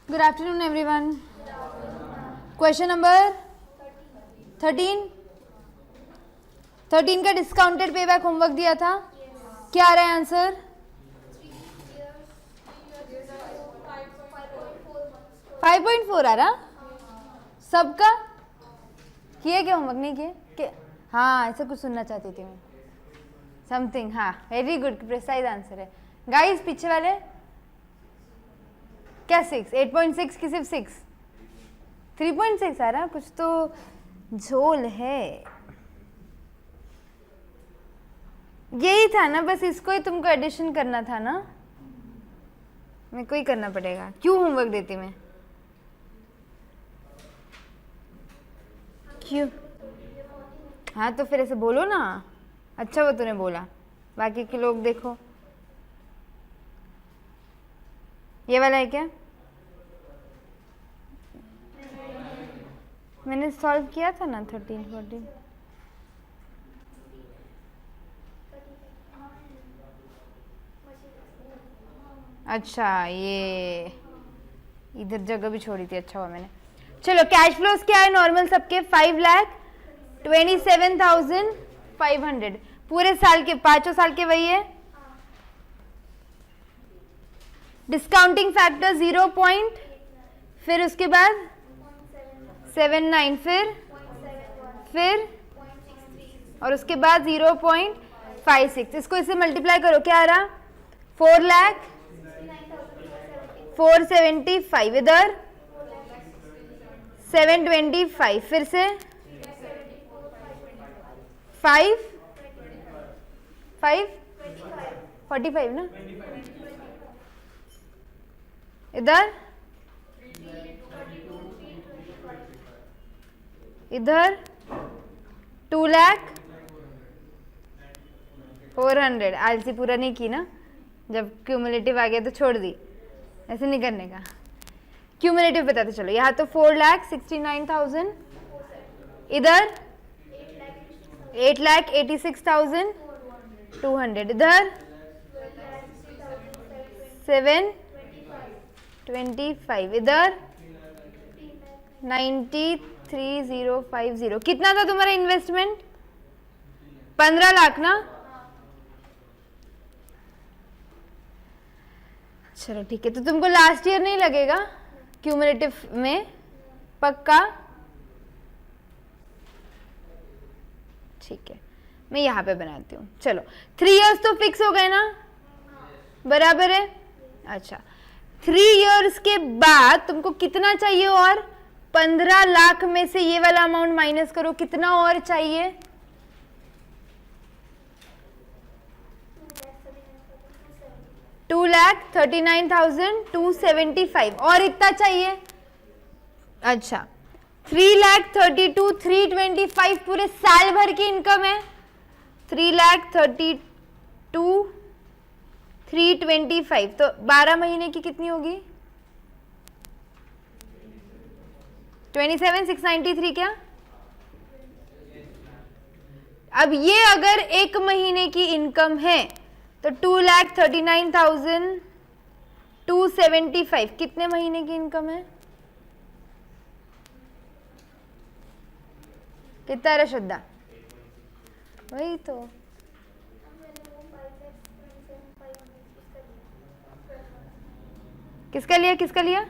Good afternoon, everyone. Question number 13. 13 का discounted payback homework दिया था. क्या आ रहा है आंसर? 5.4 आ रहा. सबका किए क्या? होमवर्क नहीं किए? हाँ, ऐसा कुछ सुनना चाहती थी मैं. समथिंग. हाँ, वेरी गुड, प्रिसाइज आंसर है. गाइस पीछे वाले क्या 6? 8.6 की सिर्फ 6? 3.6 आ रहा. कुछ तो झोल है. यही था ना, बस इसको ही तुमको एडिशन करना था ना. मेरे को ही करना पड़ेगा. क्यों होमवर्क देती मैं? क्यों? हाँ तो फिर ऐसे बोलो ना. अच्छा वो तूने बोला. बाकी के लोग देखो. ये वाला है क्या? मैंने सॉल्व किया था ना 13, 14. अच्छा ये इधर जगह भी छोड़ी थी. अच्छा हुआ मैंने. चलो कैश फ्लोज क्या है नॉर्मल सबके? 5,27,500 पूरे साल के, 5 साल के वही है. डिस्काउंटिंग फैक्टर 0 पॉइंट, फिर उसके बाद 79, फिर और उसके बाद 0.56. इसको इससे मल्टीप्लाई करो. क्या आ रहा? 4,475. इधर 725. फिर से 45 ना. इधर 2,04,00,000. आलसी पूरा नहीं की ना. जब क्यूमुलेटिव आ गया तो छोड़ दी. ऐसे नहीं करने का. क्यूमुलेटिव बताते चलो. यहाँ तो 4,69,000. इधर 8,86,200. इधर 725. इधर 93,050. कितना था तुम्हारा इन्वेस्टमेंट? 15 लाख ना. चलो ठीक है. तो तुमको लास्ट ईयर नहीं लगेगा क्यूमुलेटिव में? पक्का? ठीक है, मैं यहाँ पे बनाती हूँ. चलो 3 इयर्स तो फिक्स हो गए ना. बराबर है. अच्छा 3 इयर्स के बाद तुमको कितना चाहिए? और 15 लाख में से ये वाला अमाउंट माइनस करो. कितना और चाहिए? 2,39,275. और इतना चाहिए. अच्छा 3,32,325 पूरे साल भर की इनकम है. 3,32,325. तो 12 महीने की कितनी होगी? 27,693. क्या? अब ये अगर एक महीने की इनकम है तो 2,39,275 कितने महीने की इनकम है? कितना है श्रद्धा? वही तो. किसका लिया? किसका लिया?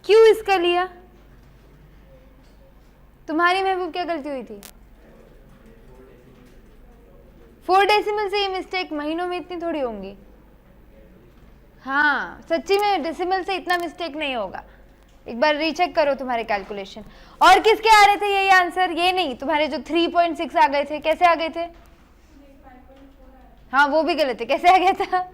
क्यों इसका लिया? तुम्हारी महबूब क्या गलती हुई थी? 4 डेसिमल से ये मिस्टेक. महीनों में इतनी थोड़ी होंगी. हाँ सच्ची में डेसिमल से इतना मिस्टेक नहीं होगा. एक बार रीचेक करो तुम्हारे कैलकुलेशन. और किसके आ रहे थे यही आंसर? ये नहीं, तुम्हारे जो 3.6 आ गए थे. कैसे आ गए थे? हाँ वो भी गलत है. कैसे आ गया था?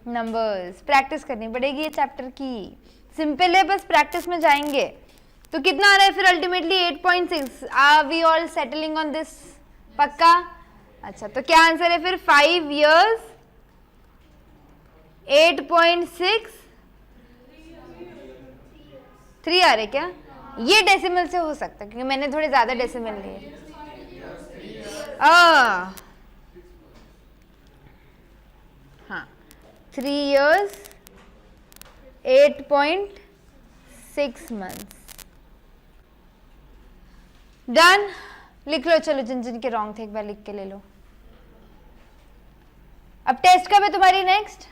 नंबर्स प्रैक्टिस करनी पड़ेगी. ये चैप्टर की सिंपल है, बस प्रैक्टिस में जाएंगे. तो कितना आ रहा है फिर ultimately? 8.6. Are we all settling on this? पक्का? अच्छा तो क्या आंसर है फिर? 5 इयर्स 8.6 3 आ रहे क्या? ये डेसिमल से हो सकता है क्योंकि मैंने थोड़े ज्यादा डेसिमल लिए. हाँ 3 years 8.6 months। डन। लिख लो, चलो जिन जिन के रॉन्ग थे एक बार लिख के ले लो। अब टेस्ट कब है तुम्हारी नेक्स्ट?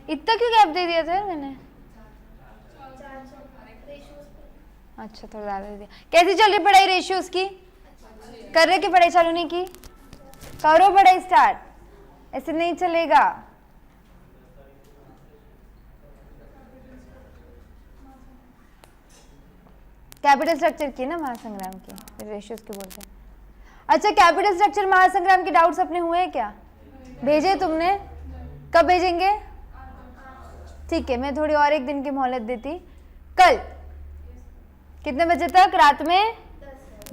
इतना क्यों गैप दे दिया था यार मैंने? अच्छा, थोड़ा ज़्यादा दे दिया। कैसी चल रही पढ़ाई रेशियोज की? कर रहे कि पढ़ाई चालू नहीं की? करो पढ़ाई स्टार्ट, ऐसे नहीं चलेगा। कैपिटल स्ट्रक्चर की ना महासंग्राम की, रेशियोज की बोलते हैं। अच्छा, कैपिटल स्ट्रक्चर महासंग्राम के डाउट्स अपने हुए क्या? भेजे तुमने? कब भेजेंगे? ठीक है, मैं थोड़ी और एक दिन की मोहलत देती। कल कितने बजे तक? रात में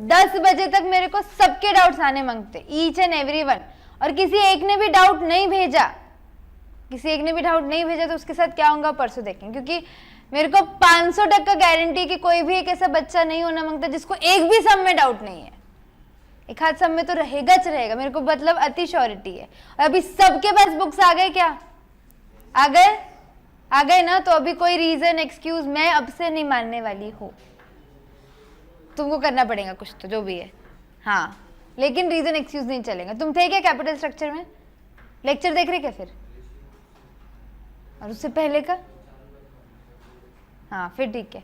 10 बजे तक मेरे को सबके डाउट्स आने मांगते, ईच एंड एवरीवन। और किसी एक ने भी डाउट नहीं भेजा, तो उसके साथ क्या होगा परसों देखेंगे। क्योंकि मेरे को 500% गारंटी कि कोई भी एक ऐसा बच्चा नहीं होना मांगता जिसको एक भी सम में डाउट नहीं है। एक हाथ सम में तो रहेगा, मेरे को मतलब अति श्योरिटी है। और अभी सबके पास बुक्स आ गए क्या? आ गए ना? तो अभी कोई रीजन एक्सक्यूज मैं अब से नहीं मानने वाली हूँ। तुमको करना पड़ेगा कुछ तो, जो भी है। हाँ, लेकिन रीजन एक्सक्यूज नहीं चलेगा। तुम थे क्या कैपिटल स्ट्रक्चर में? लेक्चर देख रहे क्या फिर? और उससे पहले का? हाँ, फिर ठीक है।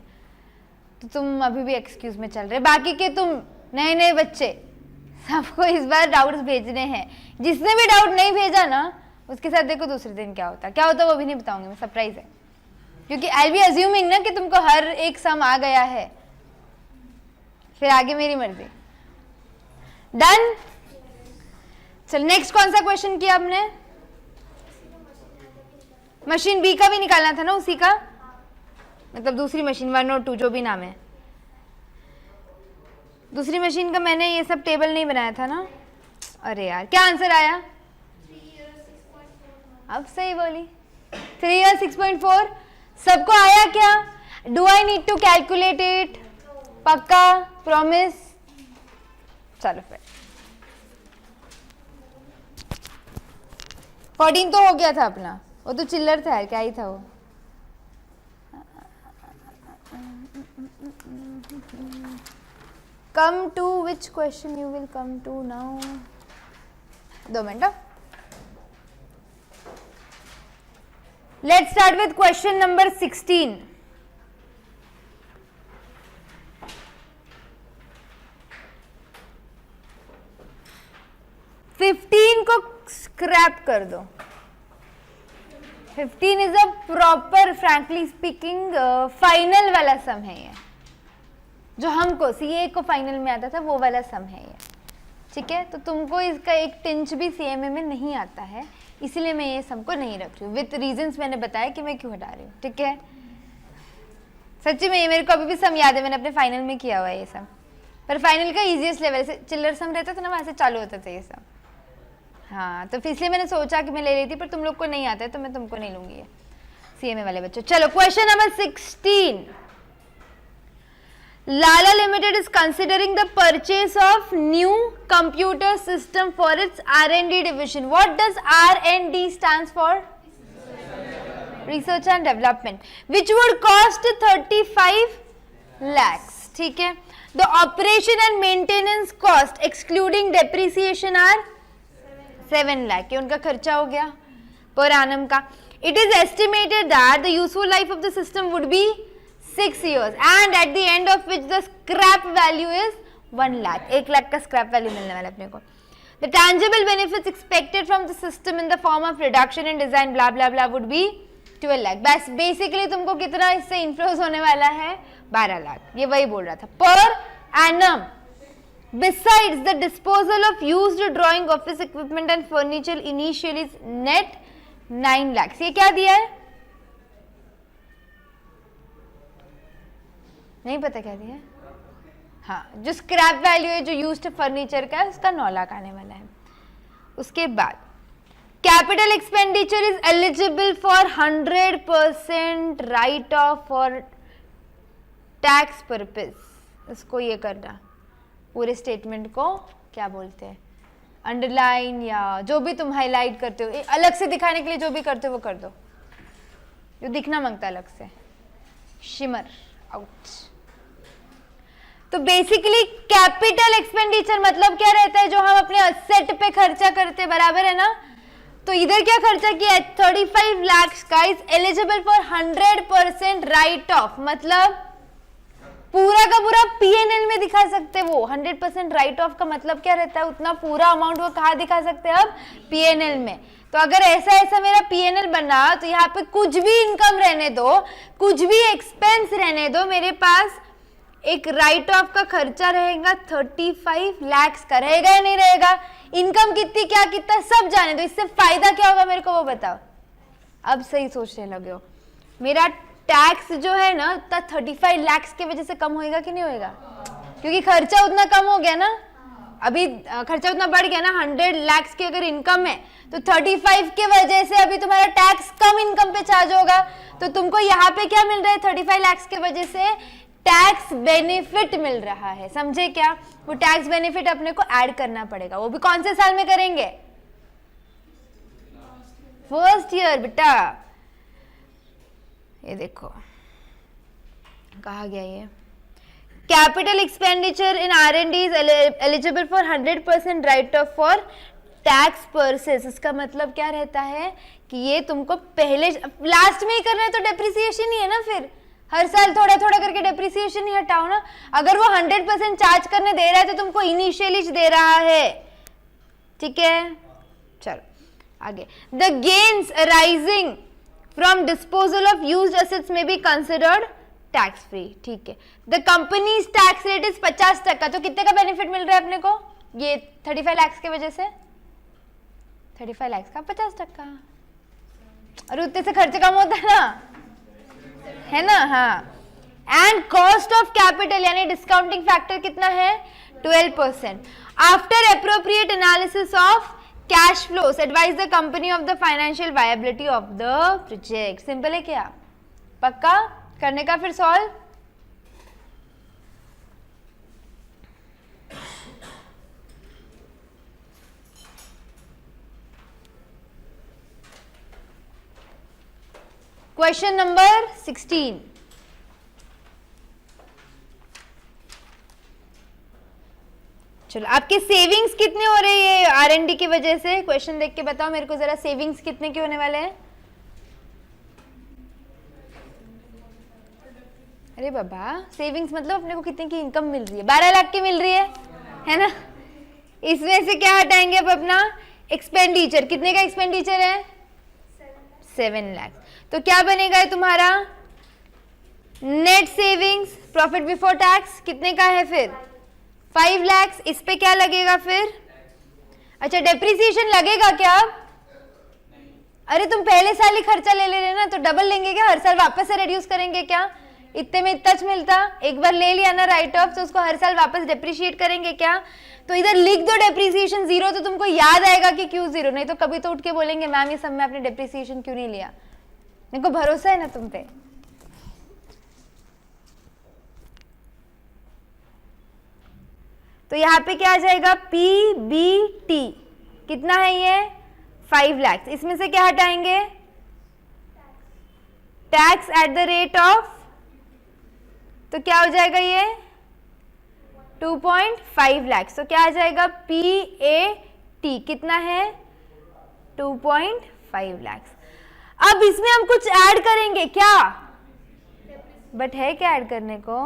तो तुम अभी भी एक्सक्यूज में चल रहे। बाकी के तुम नए बच्चे, सबको इस बार डाउट्स भेजने हैं। जिसने भी डाउट नहीं भेजा ना, उसके साथ देखो दूसरे दिन क्या होता है वो भी नहीं बताऊंगी मैं, सरप्राइज है। क्योंकि आई बी अज्यूमिंग ना कि तुमको हर एक सम आ गया है, फिर आगे मेरी मर्जी। डन। चल, नेक्स्ट कौन सा क्वेश्चन किया आपने? मशीन बी का भी निकालना था ना, उसी का मतलब दूसरी मशीन 1 और 2 जो भी नाम है। दूसरी मशीन का मैंने ये सब टेबल नहीं बनाया था ना। अरे यार, क्या आंसर आया? 3 अब सही बोली, 3 years 6.4। सबको आया क्या? Do I need to calculate it? पक्का? प्रॉमिस? चलो फिर 14 तो हो गया था अपना, वो तो चिल्लर था यार, क्या ही था वो। Come to which question you will come to now? 2 minute. Let's start with question number 16. को स्क्रैप कर दो। 15 is a proper, frankly speaking final वाला सम है ये, जो हमको सीए को फाइनल में आता था वो वाला सम है ये। ठीक है, तो तुमको इसका एक टिंच भी सीएमए में नहीं आता है, इसलिए मैं ये सम को नहीं रख रही हूँ। विथ रीजंस मैंने बताया कि मैं क्यों हटा रही हूँ। ठीक है, सच्ची में ये मेरे को अभी भी सम याद है, मैंने अपने फाइनल में किया हुआ है ये सम। पर फाइनल का इजीएस्ट लेवल से चिल्लर सम रहता था ना, वहाँ से चालू होता था ये सम। हाँ, तो इसलिए मैंने सोचा कि मैं ले रही थी, पर तुम लोग को नहीं आता है तो मैं तुमको नहीं लूंगी ये सीएमए वाले बच्चों। चलो, question number 16। Lala Limited is considering the purchase of new computer system for its R&D division. What does R&D stands for? Research and Development. Which would cost 35 lakhs. ठीक है, the operation and maintenance cost excluding depreciation are 7 lakh. ये उनका खर्चा हो गया per annum का. It is estimated that the useful life of the system would be 6 years and at the end of which the scrap value is 1 lakh. 1 lakh का scrap value मिलने वाला अपने को. The tangible benefits expected from the system in the form of reduction in design blah blah blah would be 12 lakh. बस basically तुमको कितना इससे inflows होने वाला है? 12 लाख. ये वही बोल रहा था per annum. Besides the disposal of used drawing office equipment and furniture initially is net 9 lakhs. ये क्या दिया है? नहीं पता क्या दिया है? हाँ, जो स्क्रैप वैल्यू है जो यूज्ड फर्नीचर का है उसका 9 लाख आने वाला है. उसके बाद capital expenditure is eligible for 100% right of for tax purpose. इसको ये करना, पूरे स्टेटमेंट को क्या बोलते हैं? अंडरलाइन या जो भी तुम हाईलाइट करते हो, अलग से दिखाने के लिए जो भी करते हो वो कर दो, जो दिखना मांगता है अलग से, शिमर आउट। तो बेसिकली कैपिटल एक्सपेंडिचर मतलब क्या रहता है, जो हम अपने असेट पे खर्चा करते हैं, बराबर है ना। तो इधर क्या खर्चा किया, 35 लाख का is eligible for 100% right of, मतलब पूरा का पूरा पीएनएल में दिखा सकते हैं वो। 100% राइट ऑफ का मतलब क्या रहता है, उतना पूरा अमाउंट वो कहाँ दिखा सकते हैं, अब पीएनएल में। तो अगर ऐसा ऐसा मेरा पीएनएल बना, तो यहाँ पे कुछ भी इनकम रहने दो, कुछ भी एक्सपेंस रहने दो, मेरे पास एक राइट ऑफ का खर्चा रहेगा 35 लाख का, रहेगा या नहीं रहेगा। इनकम कितनी, क्या कितना सब जाने दो, इससे फायदा क्या होगा मेरे को वो बताओ। अब सही सोचने लगे हो। मेरा टैक्स जो है ना 35 लाख की वजह से कम होएगा कि नहीं होएगा, क्योंकि खर्चा उतना कम हो गया ना, अभी खर्चा उतना बढ़ गया ना। 100 लाख की अगर इनकम है तो 35 के वजह से अभी तुम्हारा टैक्स कम इनकम पे चार्ज होगा। तो तुमको यहाँ पे क्या मिल रहा है, 35 लाख के वजह से टैक्स बेनिफिट मिल रहा है, समझे क्या। वो टैक्स बेनिफिट अपने को ऐड करना पड़ेगा, वो भी कौन से साल में करेंगे, फर्स्ट ईयर बेटा। ये देखो कहा गया, ये capital expenditure in R&D is eligible for 100% right of for tax purposes. इसका मतलब क्या रहता है कि ये तुमको पहले लास्ट में ही करना है, तो डेप्रिसिएशन ही है ना, फिर हर साल थोड़ा थोड़ा करके डेप्रिसिएशन ही हटाओ ना। अगर वो 100% चार्ज करने दे रहा है तो तुमको इनिशियली दे रहा है, ठीक है। चलो आगे, the gains arising from disposal of used assets में बी कंसिडर्ड टैक्स फ्री, ठीक है। The companies tax rate is 50%, तो कितने का बेनिफिट मिल रहा है अपने को, ये 35 लाख की वजह से 35 लाख का 50%, और उतने से खर्चे कम होता है ना, है ना, हाँ। एंड कॉस्ट ऑफ कैपिटल यानी डिस्काउंटिंग फैक्टर कितना है, 12%। After appropriate analysis of cash flows advise the company of the financial viability of the project. Simple है क्या, पक्का करने का फिर सॉल्व। क्वेश्चन नंबर 16, चलो आपके सेविंग्स कितने हो रहे हैं R&D की वजह से, क्वेश्चन देख के बताओ मेरे को जरा, सेविंग्स कितने के होने वाले हैं। अरे बाबा, सेविंग्स मतलब अपने को कितने की इनकम मिल रही है, 12 लाख की मिल रही है ना। इसमें से क्या हटाएंगे अब, अपना एक्सपेंडिचर, कितने का एक्सपेंडिचर है, 7 लाख। तो क्या बनेगा है तुम्हारा net savings, profit before tax कितने का है फिर 5 लाख। इस पे क्या लगेगा फिर, अच्छा डेप्रिसिएशन लगेगा क्या। अरे तुम पहले साल ही खर्चा ले रहे ना, तो डबल लेंगे क्या, हर साल वापस से रिड्यूस करेंगे क्या, इतने में इतना मिलता, एक बार ले लिया ना राइट ऑफ, तो उसको हर साल वापस डेप्रिशिएट करेंगे क्या। तो इधर लिख दो डेप्रिसिएशन 0, तो तुमको याद आएगा कि क्यों 0, नहीं तो कभी तो उठ के बोलेंगे मैम ये सब में आपने डेप्रिसिएशन क्यों नहीं लिया। मेरे को भरोसा है ना तुम पे। तो यहाँ पे क्या आ जाएगा, PBT कितना है ये 5 लाख। इसमें से क्या हटाएंगे, tax at the rate of, तो क्या हो जाएगा ये 2.5 लाख। तो क्या आ जाएगा PAT कितना है 2.5 लाख। अब इसमें हम कुछ ऐड करेंगे क्या, बट है क्या ऐड करने को,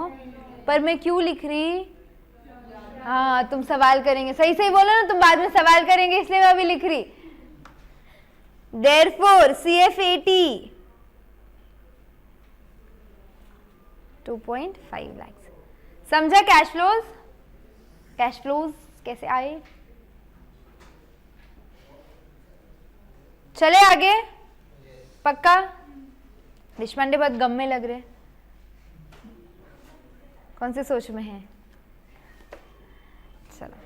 पर मैं क्यों लिख रही, हाँ तुम सवाल करेंगे, सही सही बोलो ना, तुम बाद में सवाल करेंगे इसलिए मैं अभी लिख रही। Therefore CFAT 2.5 lakh. समझा कैश फ्लोज, कैश फ्लोज कैसे आए। चले आगे, पक्का। देशपांडे बहुत गम में लग रहे, कौन से सोच में है। चलो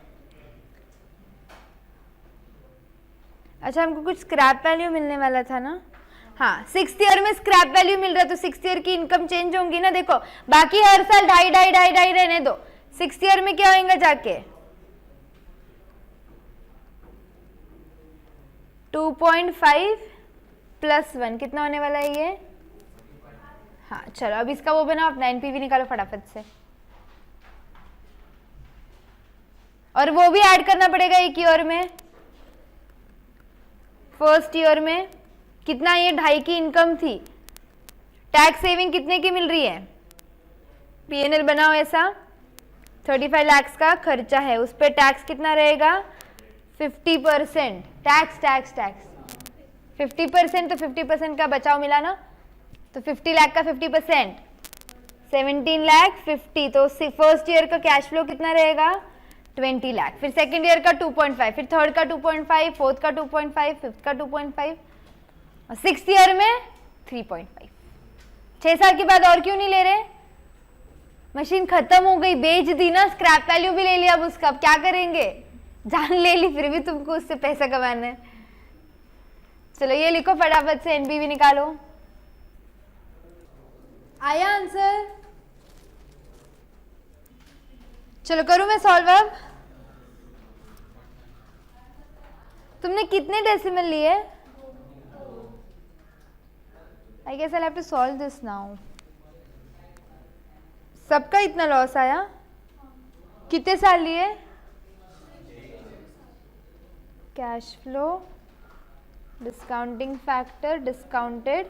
अच्छा, हमको कुछ स्क्रैप वैल्यू मिलने वाला था ना, हाँ 6th ईयर में स्क्रैप वैल्यू मिल रहा है, तो 6th ईयर की इनकम चेंज होंगी ना। देखो बाकी हर साल 2.5 रहने दो, 6th ईयर में क्या होगा जाके 2.5 प्लस 1 कितना होने वाला है ये? हाँ चलो अब इसका वो बनाओ अपना एनपीवी निकालो फटाफट से, और वो भी ऐड करना पड़ेगा एक ईयर में। फर्स्ट ईयर में कितना, ये 2.5 की इनकम थी, टैक्स सेविंग कितने की मिल रही है? पीएनएल बनाओ ऐसा, 35 लाख का खर्चा है, उस पर टैक्स कितना रहेगा? 50%। टैक्स टैक्स टैक्स 50%, तो 50% का बचाव मिला ना, तो 50 लाख का 50% 17 लाख 50, तो फर्स्ट ईयर का कैश फ्लो कितना रहेगा? 20 लाख। फिर सेकेंड ईयर का 2.5, फिर थर्ड का 2.5, फोर्थ का 2.5, फिफ्थ का 2.5 और सिक्स्थ ईयर में 3.5। 6 साल के बाद और क्यों नहीं ले रहे? मशीन खत्म हो गई, बेच दी ना, स्क्रैप वैल्यू भी ले लिया अब उसका, अब क्या करेंगे? जान ले ली, फिर भी तुमको उससे पैसा कमाना है। चलो ये लिखो फटाफट से, एनपीवी निकालो। आया आंसर? चलो करूं मैं सॉल्व अब। तुमने कितने डेसिमल लिए? I guess I have to solve this now. सबका इतना लॉस आया? कितने साल लिए? Cash flow, discounting factor, discounted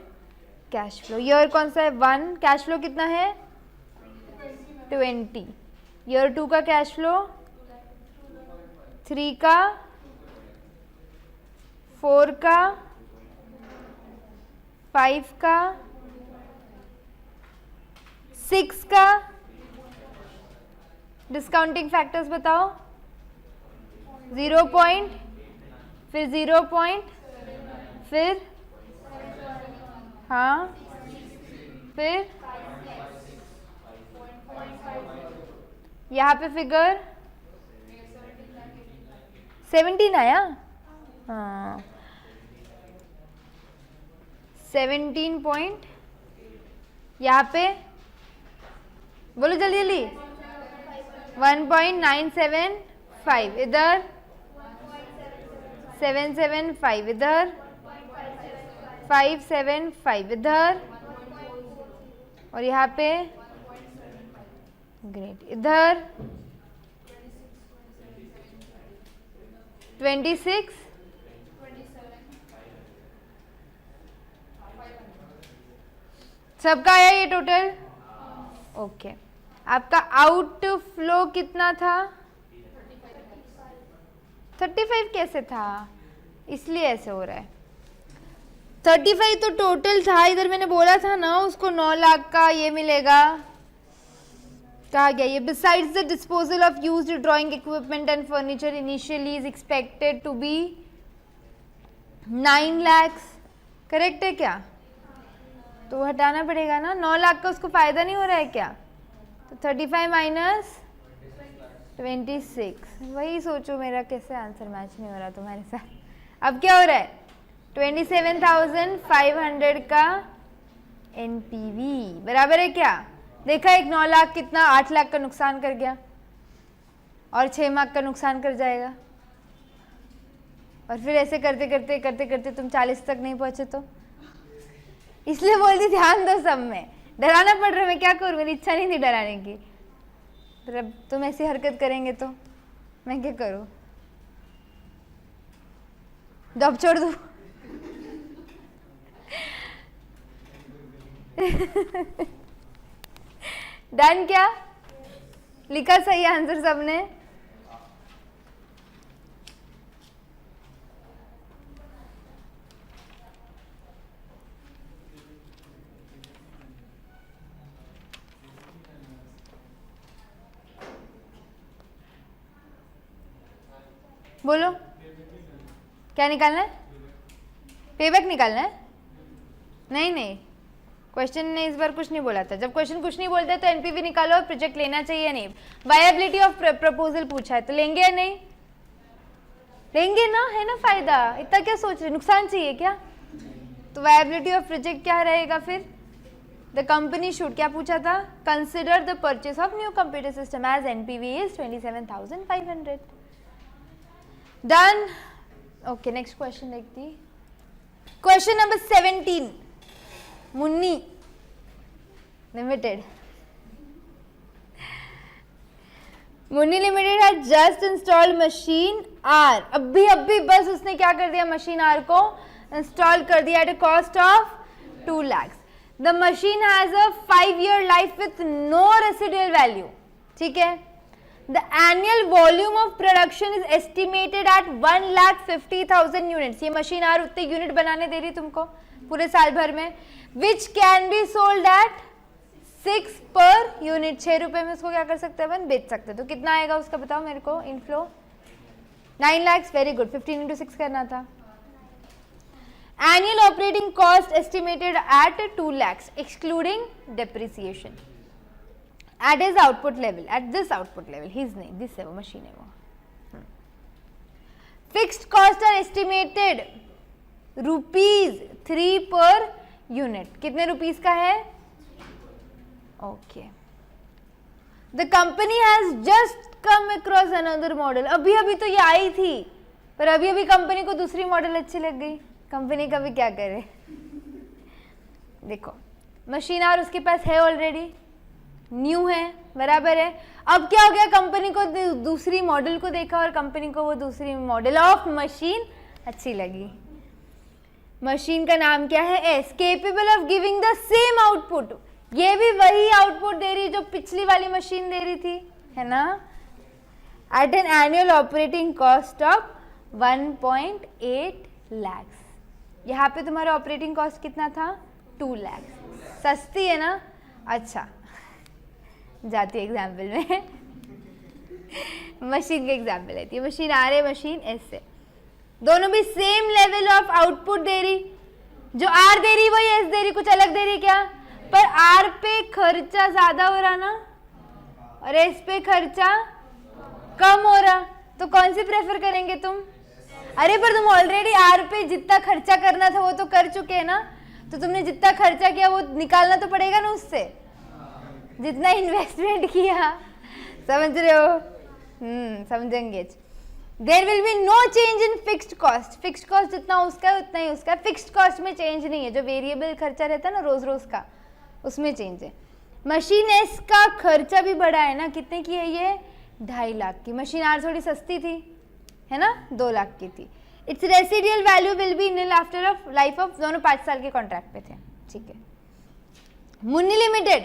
cash flow. Year कौन सा है? 1। कैश फ्लो कितना है? 20। ईयर 2 का कैश फ्लो 3 का, 4 का, 5 का, 6 का। डिस्काउंटिंग फैक्टर्स बताओ। 0 पॉइंट, फिर 0 पॉइंट, फिर हाँ, फिर यहाँ पे फिगर 17 आया। हाँ 17 पॉइंट, यहाँ पे बोलो जल्दी जल्दी। 1.975 इधर, 775 इधर, 575 इधर, और यहाँ पे ग्रेट इधर 26, सबका आया ये टोटल? ओके आपका आउट फ्लो कितना था? 35 कैसे था? इसलिए ऐसे हो रहा है। 35 तो टोटल था, इधर मैंने बोला था ना उसको 9 लाख का ये मिलेगा। कहा गया ये besides the disposal of used drawing equipment and furniture initially is expected to be 9 lakhs। Correct है क्या? तो हटाना पड़ेगा ना, 9 लाख का उसको फायदा नहीं हो रहा है क्या? तो 35 माइनस 26, वही सोचो मेरा कैसे आंसर मैच नहीं हो रहा तुम्हारे साथ। अब क्या हो रहा है? 27,500 का एनपीवी बराबर है क्या? देखा एक 9 लाख कितना 8 लाख का नुकसान कर गया, और 6 लाख का नुकसान कर जाएगा, और फिर ऐसे करते करते करते करते तुम 40 तक नहीं पहुंचे। तो इसलिए बोलती ध्यान दो सब में, डराना पड़ रहा है, मैं क्या करूँ, मेरी इच्छा नहीं थी डराने की, अब तुम ऐसी हरकत करेंगे तो मैं क्या करूँ, जॉब छोड़ दूँ? डन क्या? लिखा सही आंसर सबने? बोलो क्या निकालना है? पेबैक निकालना है? नहीं नहीं, क्वेश्चन ने इस बार कुछ नहीं बोला था। जब क्वेश्चन कुछ नहीं बोलते तो एनपीवी निकालो और प्रोजेक्ट लेना चाहिए नहीं। वायबिलिटी ऑफ प्रपोजल पूछा है तो लेंगे या नहीं? लेंगे ना, है ना फायदा, इतना क्या सोच रहे, नुकसान चाहिए क्या? तो वायबिलिटी ऑफ प्रोजेक्ट क्या रहेगा फिर? द कंपनी शुड, क्या पूछा था? Consider the purchase of new computer system as NPV is 27,500। Done. Okay next question देखती, question number 17, Munni limited. Munni limited has just installed machine R. अभी बस उसने क्या कर दिया, मशीन आर को इंस्टॉल कर दिया at a cost of 2 lakhs। The machine has a 5-year life with no residual value, ठीक है। The annual volume of production is estimated at 1,50,000 units. ये मशीन आर उतने यूनिट बनाने दे रही तुमको पूरे साल भर में, which can be sold at 6 per unit. 6 रुपए में उसको क्या कर सकते हैं अपन, बेच सकते हैं। तो कितना आएगा उसका बताओ मेरे को, inflow 9 lakhs। Very good, 15 into 6 करना था। Annual operating cost estimated at 2 lakhs excluding depreciation at his output level, at this output level, his नहीं, दिस है वो, मशीन है वो। Fixed cost are estimated ₹3 per unit. कितने रुपीस का है, okay. The company has just come across another model. अभी तो ये आई थी, पर अभी कंपनी को दूसरी मॉडल अच्छी लग गई। कंपनी का भी क्या करे, देखो मशीन आर उसके पास है ऑलरेडी, न्यू है, बराबर है। अब क्या हो गया, कंपनी को दूसरी मॉडल को देखा और कंपनी को वो दूसरी मॉडल ऑफ मशीन अच्छी लगी। मशीन का नाम क्या है, S, capable of giving the same output. ये भी वही आउटपुट दे रही जो पिछली वाली मशीन दे रही थी, है ना, at an annual operating cost of 1.8 lakhs। यहाँ पे तुम्हारा ऑपरेटिंग कॉस्ट कितना था, 2 lakhs। सस्ती है ना, अच्छा जाती है एग्जाम्पल में मशीन का एग्जाम्पल लेती है। मशीन आ रही, मशीन एस से, दोनों भी सेम लेवल ऑफ आउटपुट दे रही। जो आर दे रही वही एस दे रही, कुछ अलग दे रही क्या, पर आर पे खर्चा ज्यादा हो रहा ना और एस पे खर्चा कम हो रहा, तो कौन सी प्रेफर करेंगे तुम। अरे पर तुम ऑलरेडी आर पे जितना खर्चा करना था वो तो कर चुके हैं ना, तो तुमने जितना खर्चा किया वो निकालना तो पड़ेगा ना उससे, जितना इन्वेस्टमेंट किया, समझ रहे हो, समझेंगे। There will be no change in fixed cost. Fixed cost जितना उसका है उतना ही उसका, फिक्स्ड कॉस्ट में चेंज नहीं है। जो वेरिएबल खर्चा रहता है ना रोज रोज का, उसमें चेंज है। मशीन एस का खर्चा भी बढ़ा है ना, कितने की है ये, 2.5 लाख की। मशीन आर थोड़ी सस्ती थी, है ना, 2 लाख की थी। Its residual value will be nil after of life of, दोनों 5 साल के कॉन्ट्रैक्ट पे थे, ठीक है। Munni limited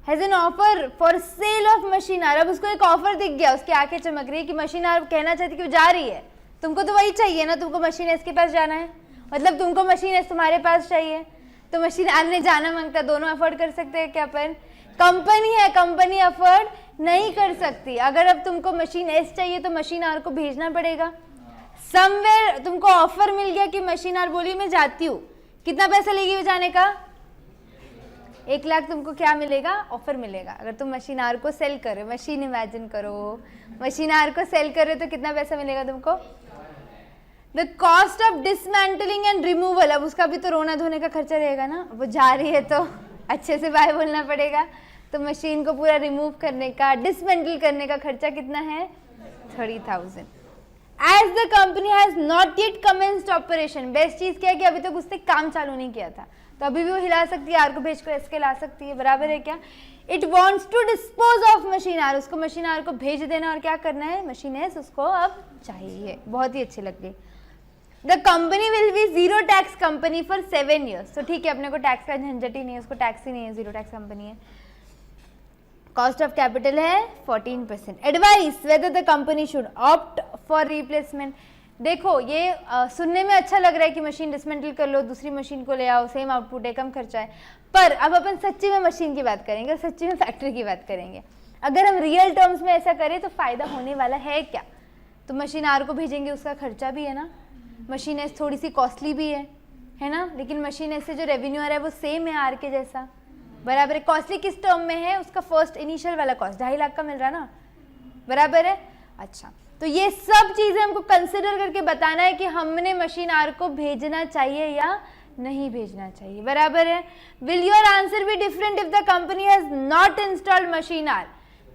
has an offer for sale of machine R. अब उसको एक ऑफर दिख गया, उसकी आंखें चमक रही है कि मशीन आर कहना चाहती कि वो जा रही है, तुमको तो वही चाहिए ना, तुमको मशीन एस के पास जाना है, मतलब तुमको मशीन एस तुम्हारे पास चाहिए, तो मशीन आर ने जाना मांगता। दोनों अफोर्ड कर सकते हैं क्या अपन, कंपनी है, कंपनी अफोर्ड नहीं कर सकती। अगर अब तुमको मशीन एस चाहिए तो मशीन आर को भेजना पड़ेगा। समवेयर तुमको ऑफर मिल गया कि मशीन आर बोली मैं जाती हूँ, कितना पैसा लेगी वो जाने का, 1 लाख तुमको क्या मिलेगा, ऑफर मिलेगा। अगर तुम मशीन आर को सेल करो, मशीन इमेजिन करो, मशीन आर को सेल करे तो कितना पैसा मिलेगा तुमको। The cost of dismantling and removal, अब उसका भी तो रोना धोने का खर्चा रहेगा ना, वो जा रही है तो अच्छे से बाय बोलना पड़ेगा, तो मशीन को पूरा रिमूव करने का, डिसमेंटल करने का खर्चा कितना है, 30,000। As the company has not yet commenced operation, best चीज क्या है कि अभी तक उसने काम चालू नहीं किया था, तो अभी भी वो हिला सकती है, आर को भेज कर एस के ला सकती है, बराबर है क्या। It wants to dispose of machine R, उसको मशीन आर को भेज देना और क्या करना है, मशीन एस उसको अब चाहिए। बहुत ही अच्छी लग गई। The company will be 0 tax company for 7 years। तो ठीक है, अपने को टैक्स का झंझट ही नहीं है, उसको टैक्स ही नहीं है, 0 टैक्स कंपनी है। कॉस्ट ऑफ कैपिटल है 14%। Advice whether the company should opt for replacement. देखो ये सुनने में अच्छा लग रहा है कि मशीन डिसमेंटल कर लो, दूसरी मशीन को ले आओ, सेम आउटपुट है, कम खर्चा है, पर अब अपन सच्ची में मशीन की बात करेंगे, सच्ची में फैक्ट्री की बात करेंगे। अगर हम रियल टर्म्स में ऐसा करें तो फायदा होने वाला है क्या, तो मशीन आर को भेजेंगे, उसका खर्चा भी है ना, मशीन एस थोड़ी सी कॉस्टली भी है ना, लेकिन मशीन एस से जो रेवेन्यू आ रहा है वो सेम है आर के जैसा, बराबर है। कॉस्टली किस टर्म में है, उसका फर्स्ट इनिशियल वाला कॉस्ट 2.5 लाख का मिल रहा है ना, बराबर है। अच्छा, तो ये सब चीजें हमको कंसिडर करके बताना है कि हमने मशीन आर को भेजना चाहिए या नहीं भेजना चाहिए, बराबर है। Will your answer be different if the company has not installed machine R.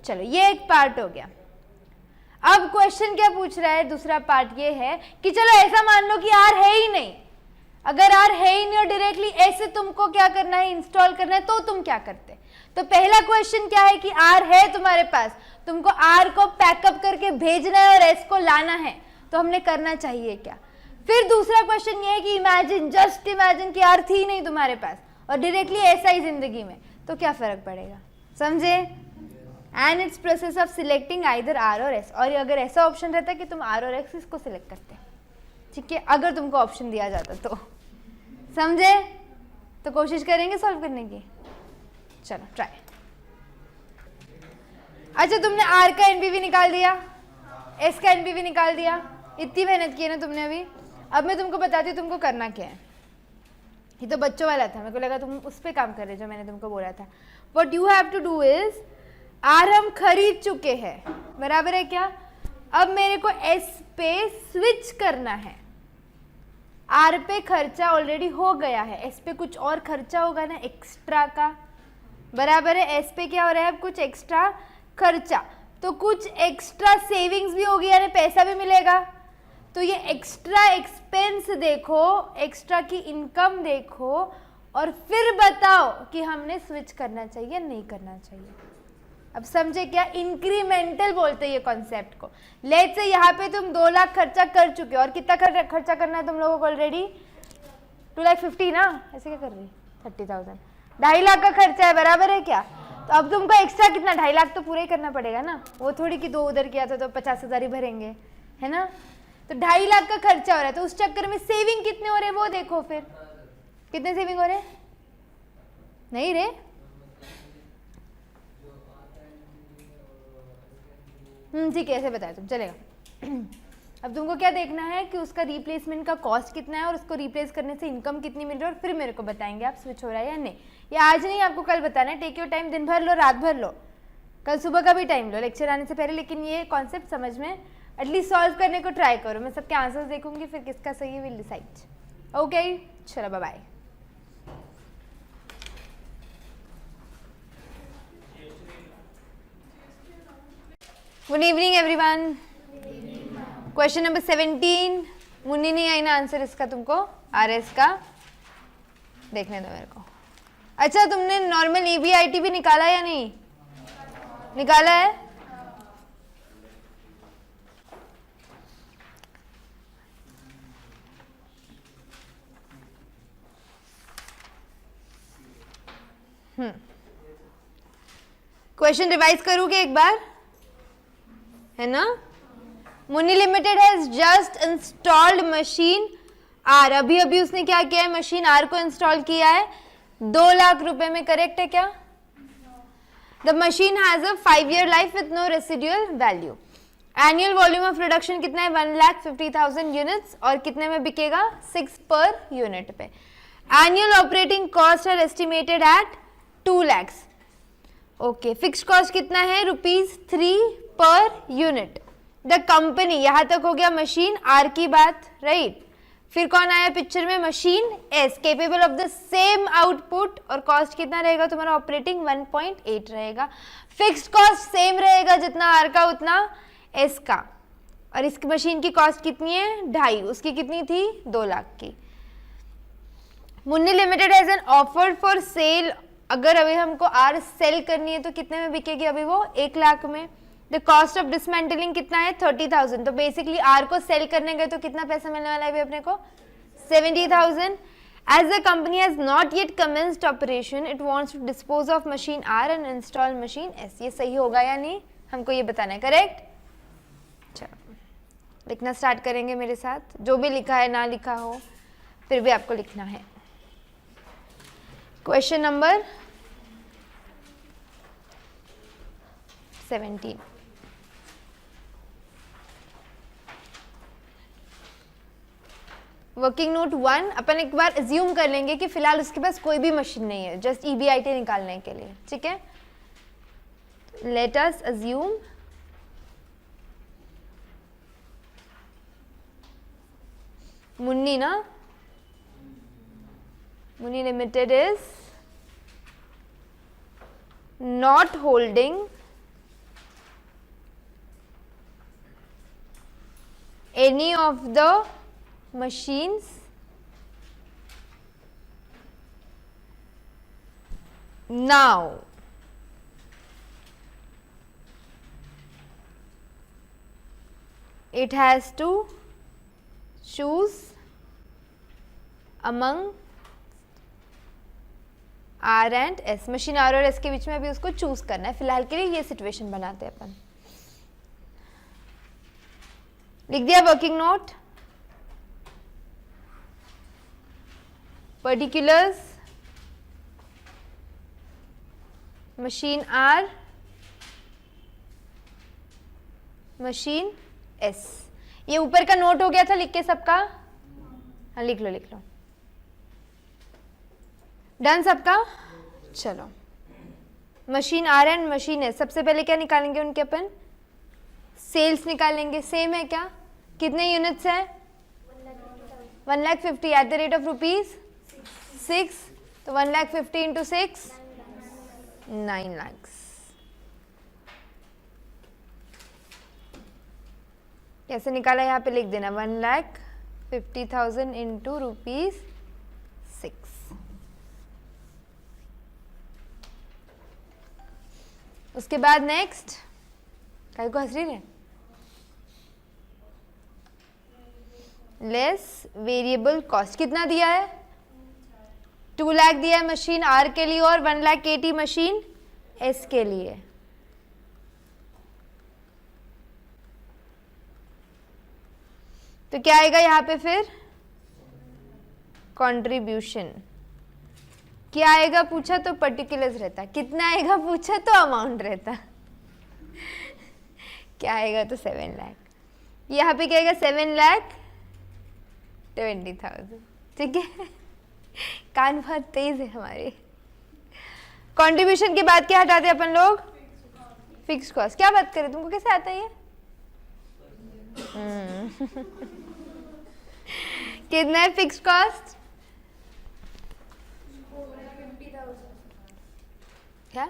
चलो ये एक पार्ट हो गया। अब क्वेश्चन क्या पूछ रहा है, दूसरा पार्ट ये है कि चलो ऐसा मान लो कि आर है ही नहीं, अगर आर है ही नहीं और डायरेक्टली ऐसे तुमको क्या करना है, इंस्टॉल करना है, तो तुम क्या करते? तो पहला क्वेश्चन क्या है कि आर है तुम्हारे पास, तुमको आर को पैकअप करके भेजना है और एस को लाना है, तो हमने करना चाहिए क्या? फिर दूसरा क्वेश्चन ये है कि इमेजिन, जस्ट इमेजिन कि आर थी नहीं तुम्हारे पास और डायरेक्टली ऐसा ही जिंदगी में, तो क्या फर्क पड़ेगा? समझे? And its process of selecting either R और एस, और अगर ऐसा ऑप्शन रहता कि तुम आर और एक्स इसको सिलेक्ट करते, ठीक है, अगर तुमको ऑप्शन दिया जाता तो। समझे? तो कोशिश करेंगे सॉल्व करने की, चलो ट्राई। अच्छा, तुमने आर का एनपीवी निकाल दिया, एस का एनपीवी निकाल दिया, इतनी मेहनत की है ना तुमने अभी। अब मैं तुमको बताती हूँ तुमको करना क्या है। ये तो बच्चों वाला था, मेरे को लगा तुम उस पर काम कर रहे जो मैंने तुमको बोला था। What you have to do is, R हम खरीद चुके हैं, बराबर है क्या? अब मेरे को एस पे स्विच करना है। आर पे खर्चा ऑलरेडी हो गया है, एस पे कुछ और खर्चा होगा ना एक्स्ट्रा का, बराबर है? एस पे क्या हो रहा है, अब कुछ एक्स्ट्रा खर्चा, तो कुछ एक्स्ट्रा सेविंग्स भी होगी, यानी पैसा भी मिलेगा। तो ये एक्स्ट्रा एक्सपेंस देखो, एक्स्ट्रा की इनकम देखो, और फिर बताओ कि हमने स्विच करना चाहिए नहीं करना चाहिए। अब समझे क्या? इंक्रीमेंटल बोलते हैं ये कॉन्सेप्ट को। लेट्स से यहाँ पे तुम 2 लाख खर्चा कर चुके हो, और कितना खर्चा करना है तुम लोगों को ऑलरेडी? 2,50,000 ना, ऐसे क्या कर रही? 30,000, 2.5 लाख का खर्चा है, बराबर है क्या? तो अब तुमको एक्स्ट्रा कितना, 2.5 लाख तो पूरा ही करना पड़ेगा ना, वो थोड़ी कि 2 उधर किया था तो 50,000 ही भरेंगे, है ना? तो 2.5 लाख का खर्चा हो रहा है, तो उस चक्कर में सेविंग कितने हो रहे वो देखो। फिर कितने सेविंग हो रहे? नहीं रे, ठीक है, ऐसे बताया तुम, चलेगा। अब तुमको क्या देखना है कि उसका रिप्लेसमेंट का कॉस्ट कितना है और उसको रिप्लेस करने से इनकम कितनी मिल रही है, और फिर मेरे को बताएंगे आप स्विच हो रहा है या नहीं। ये आज नहीं, आपको कल बताना है। टेक योर टाइम, दिन भर लो, रात भर लो, कल सुबह का भी टाइम लो लेक्चर आने से पहले, लेकिन ये कॉन्सेप्ट समझ में एटलीस्ट सॉल्व करने को ट्राई करो। मैं सबके आंसर्स देखूंगी, फिर किसका सही है विल डिसाइड। ओके, चलो bye bye. Good evening everyone. Question number 17, Munni नहीं आई ना आंसर इसका, तुमको आरएस का देखने दो मेरे को। अच्छा, तुमने नॉर्मल ईबीआईटी भी निकाला या नहीं निकाला है? क्वेश्चन रिवाइज करोगे एक बार, है ना? Munni limited has just installed machine R. अभी अभी उसने क्या किया है, मशीन आर को इंस्टॉल किया है 2 लाख रुपए में, करेक्ट है क्या? The machine has a 5-year life with no residual value. Annual volume of production कितना है? 1,50,000 यूनिट्स, और कितने में बिकेगा? 6 पर यूनिट पे। Annual operating cost are estimated at 2 lakhs। Okay, fixed cost कितना है? ₹3 पर यूनिट। द कंपनी, यहां तक हो गया मशीन आर की बात, राइट? फिर कौन आया पिक्चर में? Machine S, capable of the same output, और कॉस्ट कितना रहेगा तुम्हारा? ऑपरेटिंग 1.8 रहेगा। फिक्स्ड कॉस्ट सेम रहेगा, जितना आर का उतना एस का। और इस मशीन की कॉस्ट कितनी है? 2.5, उसकी कितनी थी? 2 लाख की। Munni limited has N offered for sale. अगर अभी हमको आर सेल करनी है तो कितने में बिकेगी अभी वो? 1 लाख में। द कॉस्ट ऑफ डिसमेंटलिंग कितना है? 30,000। तो बेसिकली आर को सेल करने गए तो कितना पैसा मिलने वाला है अभी अपने को? 70,000। As the company has not yet commenced operation, it wants to dispose of machine R and install machine S. ये सही होगा या नहीं, हमको ये बताना है, करेक्ट? चलो लिखना स्टार्ट करेंगे मेरे साथ, जो भी लिखा है ना लिखा हो फिर भी आपको लिखना है। Question number 17। वर्किंग नोट 1, अपन एक बार अज्यूम कर लेंगे कि फिलहाल उसके पास कोई भी मशीन नहीं है, जस्ट ईबीआईटी निकालने के लिए, ठीक है? लेट अस अज्यूम मुन्नी ना, Muni Limited is not holding any of the machines now it has to choose among R and S. Machine R और S के बीच में अभी उसको चूज करना है. फिलहाल के लिए ये सिचुएशन बनाते हैं अपन. लिख दिया working note. Particulars machine R, machine S. ये ऊपर का नोट हो गया था लिख के सबका. हाँ लिख लो लिख लो. डन सबका. चलो machine R and machine S. सबसे पहले क्या निकालेंगे उनके अपन? सेल्स निकालेंगे. सेम है क्या? कितने यूनिट्स है? 1,50,000 at the rate of rupees 6. तो 1,50,000 इंटू 6 9 lakhs. कैसे निकाला? यहाँ पे लिख देना 1,50,000 इंटू रुपीज 6. उसके बाद नेक्स्ट काय को हंस रही है? Less variable cost. कितना दिया है? 2 लाख दिया है मशीन R के लिए और 1,80,000 मशीन S के लिए. तो क्या आएगा यहाँ पे फिर? कंट्रीब्यूशन. क्या आएगा पूछा तो पर्टिकुलर्स रहता. कितना आएगा पूछा तो अमाउंट रहता. क्या आएगा तो 7 लाख. यहाँ पे क्या आएगा? 7,20,000. ठीक है. कान बहुत तेज है हमारे. कंट्रीब्यूशन के बाद क्या हटाते हैं अपन लोग? Fix cost. क्या बात करें, तुमको कैसे आता है ये? कितना है फिक्स कॉस्ट? क्या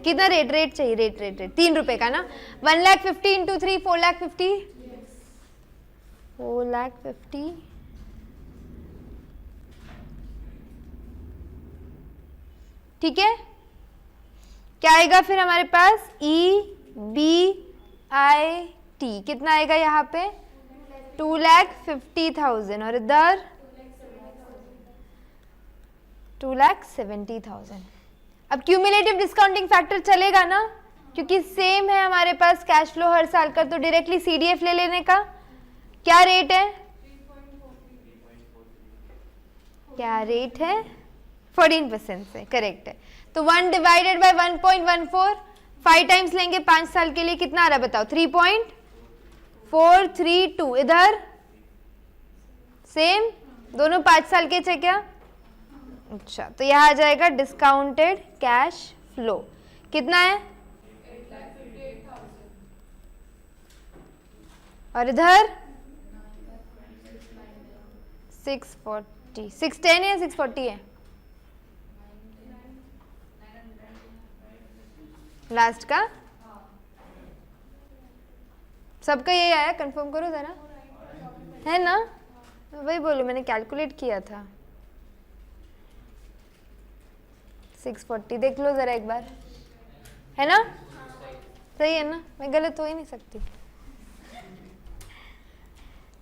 कितना रेट चाहिए? रेट 3 रुपए का ना. 1,50,000 इंटू 3 4,50,000. 4,50,000 ठीक है. क्या आएगा फिर हमारे पास? EBIT. कितना आएगा यहाँ पे? 2,50,000 और इधर 2,70,000. अब क्यूमुलेटिव डिस्काउंटिंग फैक्टर चलेगा ना, क्योंकि सेम है हमारे पास कैश फ्लो हर साल का. तो डायरेक्टली CDF ले लेने का. क्या रेट है? क्या रेट है? 14% से. करेक्ट है. तो 1 डिवाइडेड बाय 1.14. 5 टाइम्स लेंगे 5 साल के लिए. कितना आ रहा है बताओ? 3.432. इधर सेम. दोनों 5 साल के थे क्या? अच्छा. तो यह आ जाएगा डिस्काउंटेड कैश फ्लो. कितना है? और इधर 640. 610 है 640 है लास्ट का. सबका यही आया? कंफर्म करो जरा. है ना? वही बोलो, मैंने कैलकुलेट किया था. 640 देख लो जरा एक बार. है ना? सही है ना? मैं गलत हो ही नहीं सकती.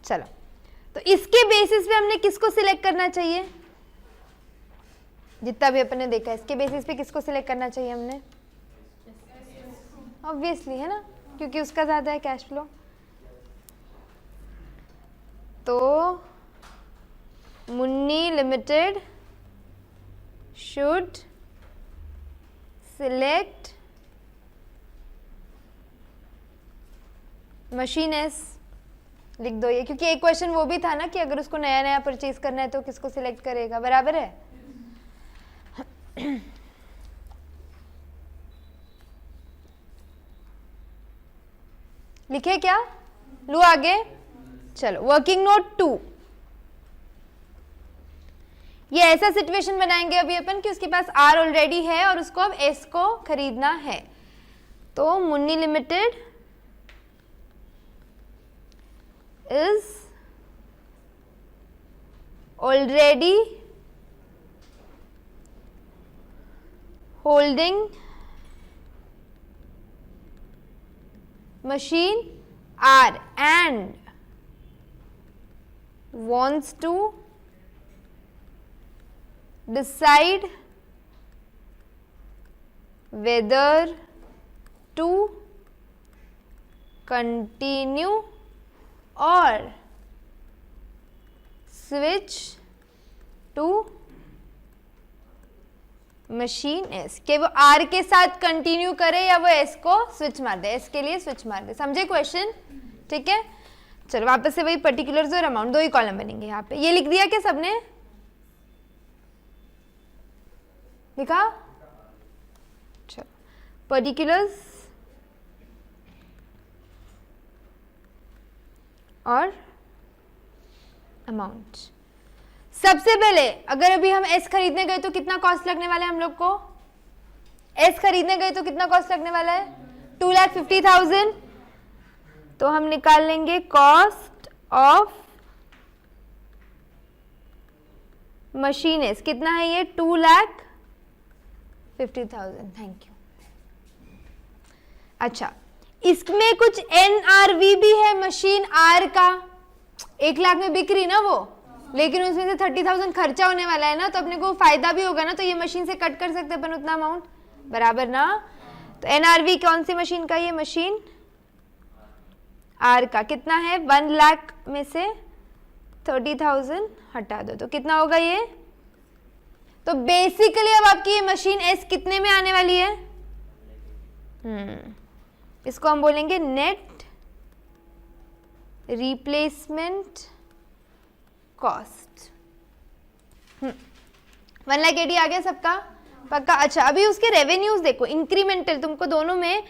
चलो, तो इसके बेसिस पे हमने किसको सिलेक्ट करना चाहिए? जितना भी अपन ने देखा, इसके बेसिस पे किसको सिलेक्ट करना चाहिए हमने? ऑब्वियसली, है ना, क्योंकि उसका ज्यादा है कैश फ्लो. तो Munni limited should select machine S. लिख दो ये, क्योंकि एक क्वेश्चन वो भी था ना कि अगर उसको नया नया परचेज करना है तो किसको सिलेक्ट करेगा. बराबर है. लिखे क्या? लो आगे. चलो वर्किंग नोट 2. ये ऐसा सिचुएशन बनाएंगे अभी अपन कि उसके पास R ऑलरेडी है और उसको अब S को खरीदना है. तो Munni limited is already holding machine R and wants to decide whether to continue or switch to machine S, कि वो आर के साथ कंटिन्यू करे या वो एस को स्विच मार दे, एस के लिए स्विच मार दे। समझे क्वेश्चन? ठीक है, चलो वापस से वही पर्टिकुलर्स और अमाउंट, दो ही कॉलम बनेंगे यहाँ पे। ये लिख दिया क्या सबने? लिखा? चलो पर्टिकुलर्स और अमाउंट। सबसे पहले अगर अभी हम एस खरीदने गए तो कितना कॉस्ट लगने वाला है हम लोग को? एस खरीदने गए तो कितना कॉस्ट लगने वाला है? 2,50,000। तो हम निकाल लेंगे कॉस्ट ऑफ मशीन एस, कितना है ये? 2,50,000। Thank you. अच्छा, इसमें कुछ NRV भी है मशीन आर का, 1 लाख में बिक रही ना वो, लेकिन उसमें से 30,000 खर्चा होने वाला है ना, तो अपने को फायदा भी होगा ना, तो ये मशीन से कट कर सकते अपन उतना अमाउंट, बराबर ना। तो NRV कौन सी मशीन का? ये मशीन आर का कितना है? 1 लाख में से 30,000 हटा दो तो कितना होगा ये? तो बेसिकली अब आपकी ये मशीन एस कितने में आने वाली है? इसको हम बोलेंगे नेट रिप्लेसमेंट कॉस्ट। 1,80,000 आ गया सबका? पक्का? अच्छा, अभी उसके रेवेन्यूज देखो, इंक्रीमेंटल, तुमको दोनों में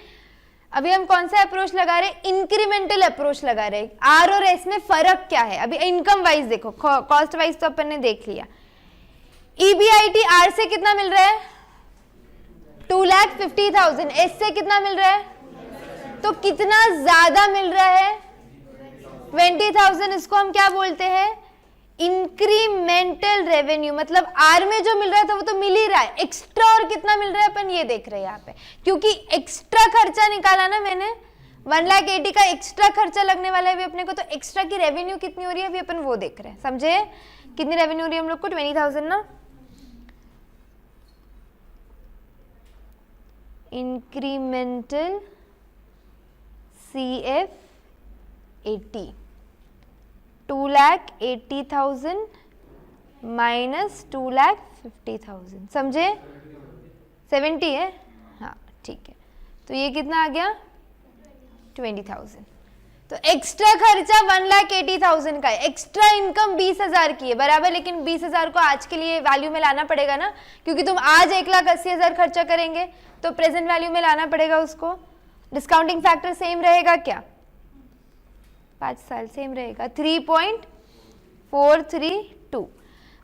अभी हम कौन सा अप्रोच लगा रहे हैं? इंक्रीमेंटल अप्रोच लगा रहे हैं। आर और एस में फर्क क्या है? अभी इनकम वाइज देखो, कॉस्ट वाइज तो अपन ने देख लिया। EBIT आर से कितना मिल रहा है? 2,50,000। एस से कितना मिल रहा है? तो कितना ज्यादा मिल रहा है? 20,000। इसको हम क्या बोलते हैं? Incremental revenue. मतलब आर में जो मिल रहा था वो तो मिल ही रहा है, एक्स्ट्रा और कितना मिल रहा है अपन ये देख रहे हैं यहाँ पे, क्योंकि एक्स्ट्रा खर्चा निकाला ना मैंने, 1,80,000 का एक्स्ट्रा खर्चा लगने वाला है अभी अपने को, तो एक्स्ट्रा की रेवेन्यू कितनी हो रही है अभी अपन वो देख रहे हैं। समझे? कितनी रेवेन्यू हो रही है हम लोग को? 20,000 ना। Incremental CF 80, 2,80,000 minus 2,50,000। समझे? 70 है, हाँ ठीक है। तो ये कितना आ गया? 20,000। तो एक्स्ट्रा खर्चा 1,80,000 का है, एक्स्ट्रा इनकम 20,000 की है, बराबर। लेकिन 20,000 को आज के लिए वैल्यू में लाना पड़ेगा ना, क्योंकि तुम आज 1,80,000 खर्चा करेंगे तो प्रेजेंट वैल्यू में लाना पड़ेगा उसको। डिस्काउंटिंग फैक्टर सेम रहेगा क्या? 5 साल सेम रहेगा, 3.432।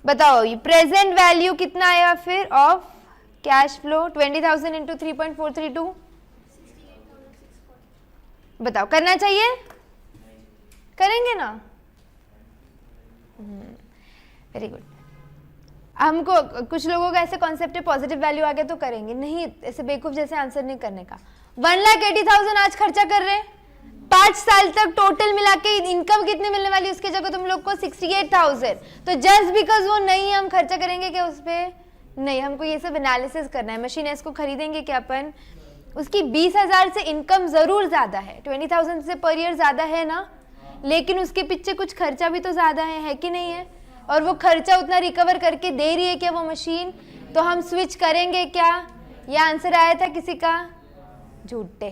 बताओ ये प्रेजेंट वैल्यू कितना आया फिर ऑफ कैश फ्लो? 20,000 इंटू 3.432, बताओ करना चाहिए? करेंगे ना? Very good. हमको कुछ लोगों का ऐसे कॉन्सेप्ट है पॉजिटिव वैल्यू आ गया तो करेंगे, नहीं ऐसे बेवकूफ जैसे आंसर नहीं करने का। 1,80,000 आज खर्चा कर रहे हैं, 5 साल तक टोटल मिला के इनकम कितनी मिलने वाली उसकी जगह तुम लोग को 68,000। तो जस्ट बिकॉज वो नहीं हम खर्चा करेंगे क्या उस पर? नहीं, हमको ये सब एनालिसिस करना है। मशीन एस को खरीदेंगे क्या अपन? उसकी 20,000 से इनकम जरूर ज्यादा है, 20,000 से पर ईयर ज्यादा है ना, लेकिन उसके पीछे कुछ खर्चा भी तो ज्यादा है कि नहीं है? और वो खर्चा उतना रिकवर करके दे रही है क्या वो मशीन? तो हम स्विच करेंगे क्या? ये आंसर आया था किसी का? झूठे।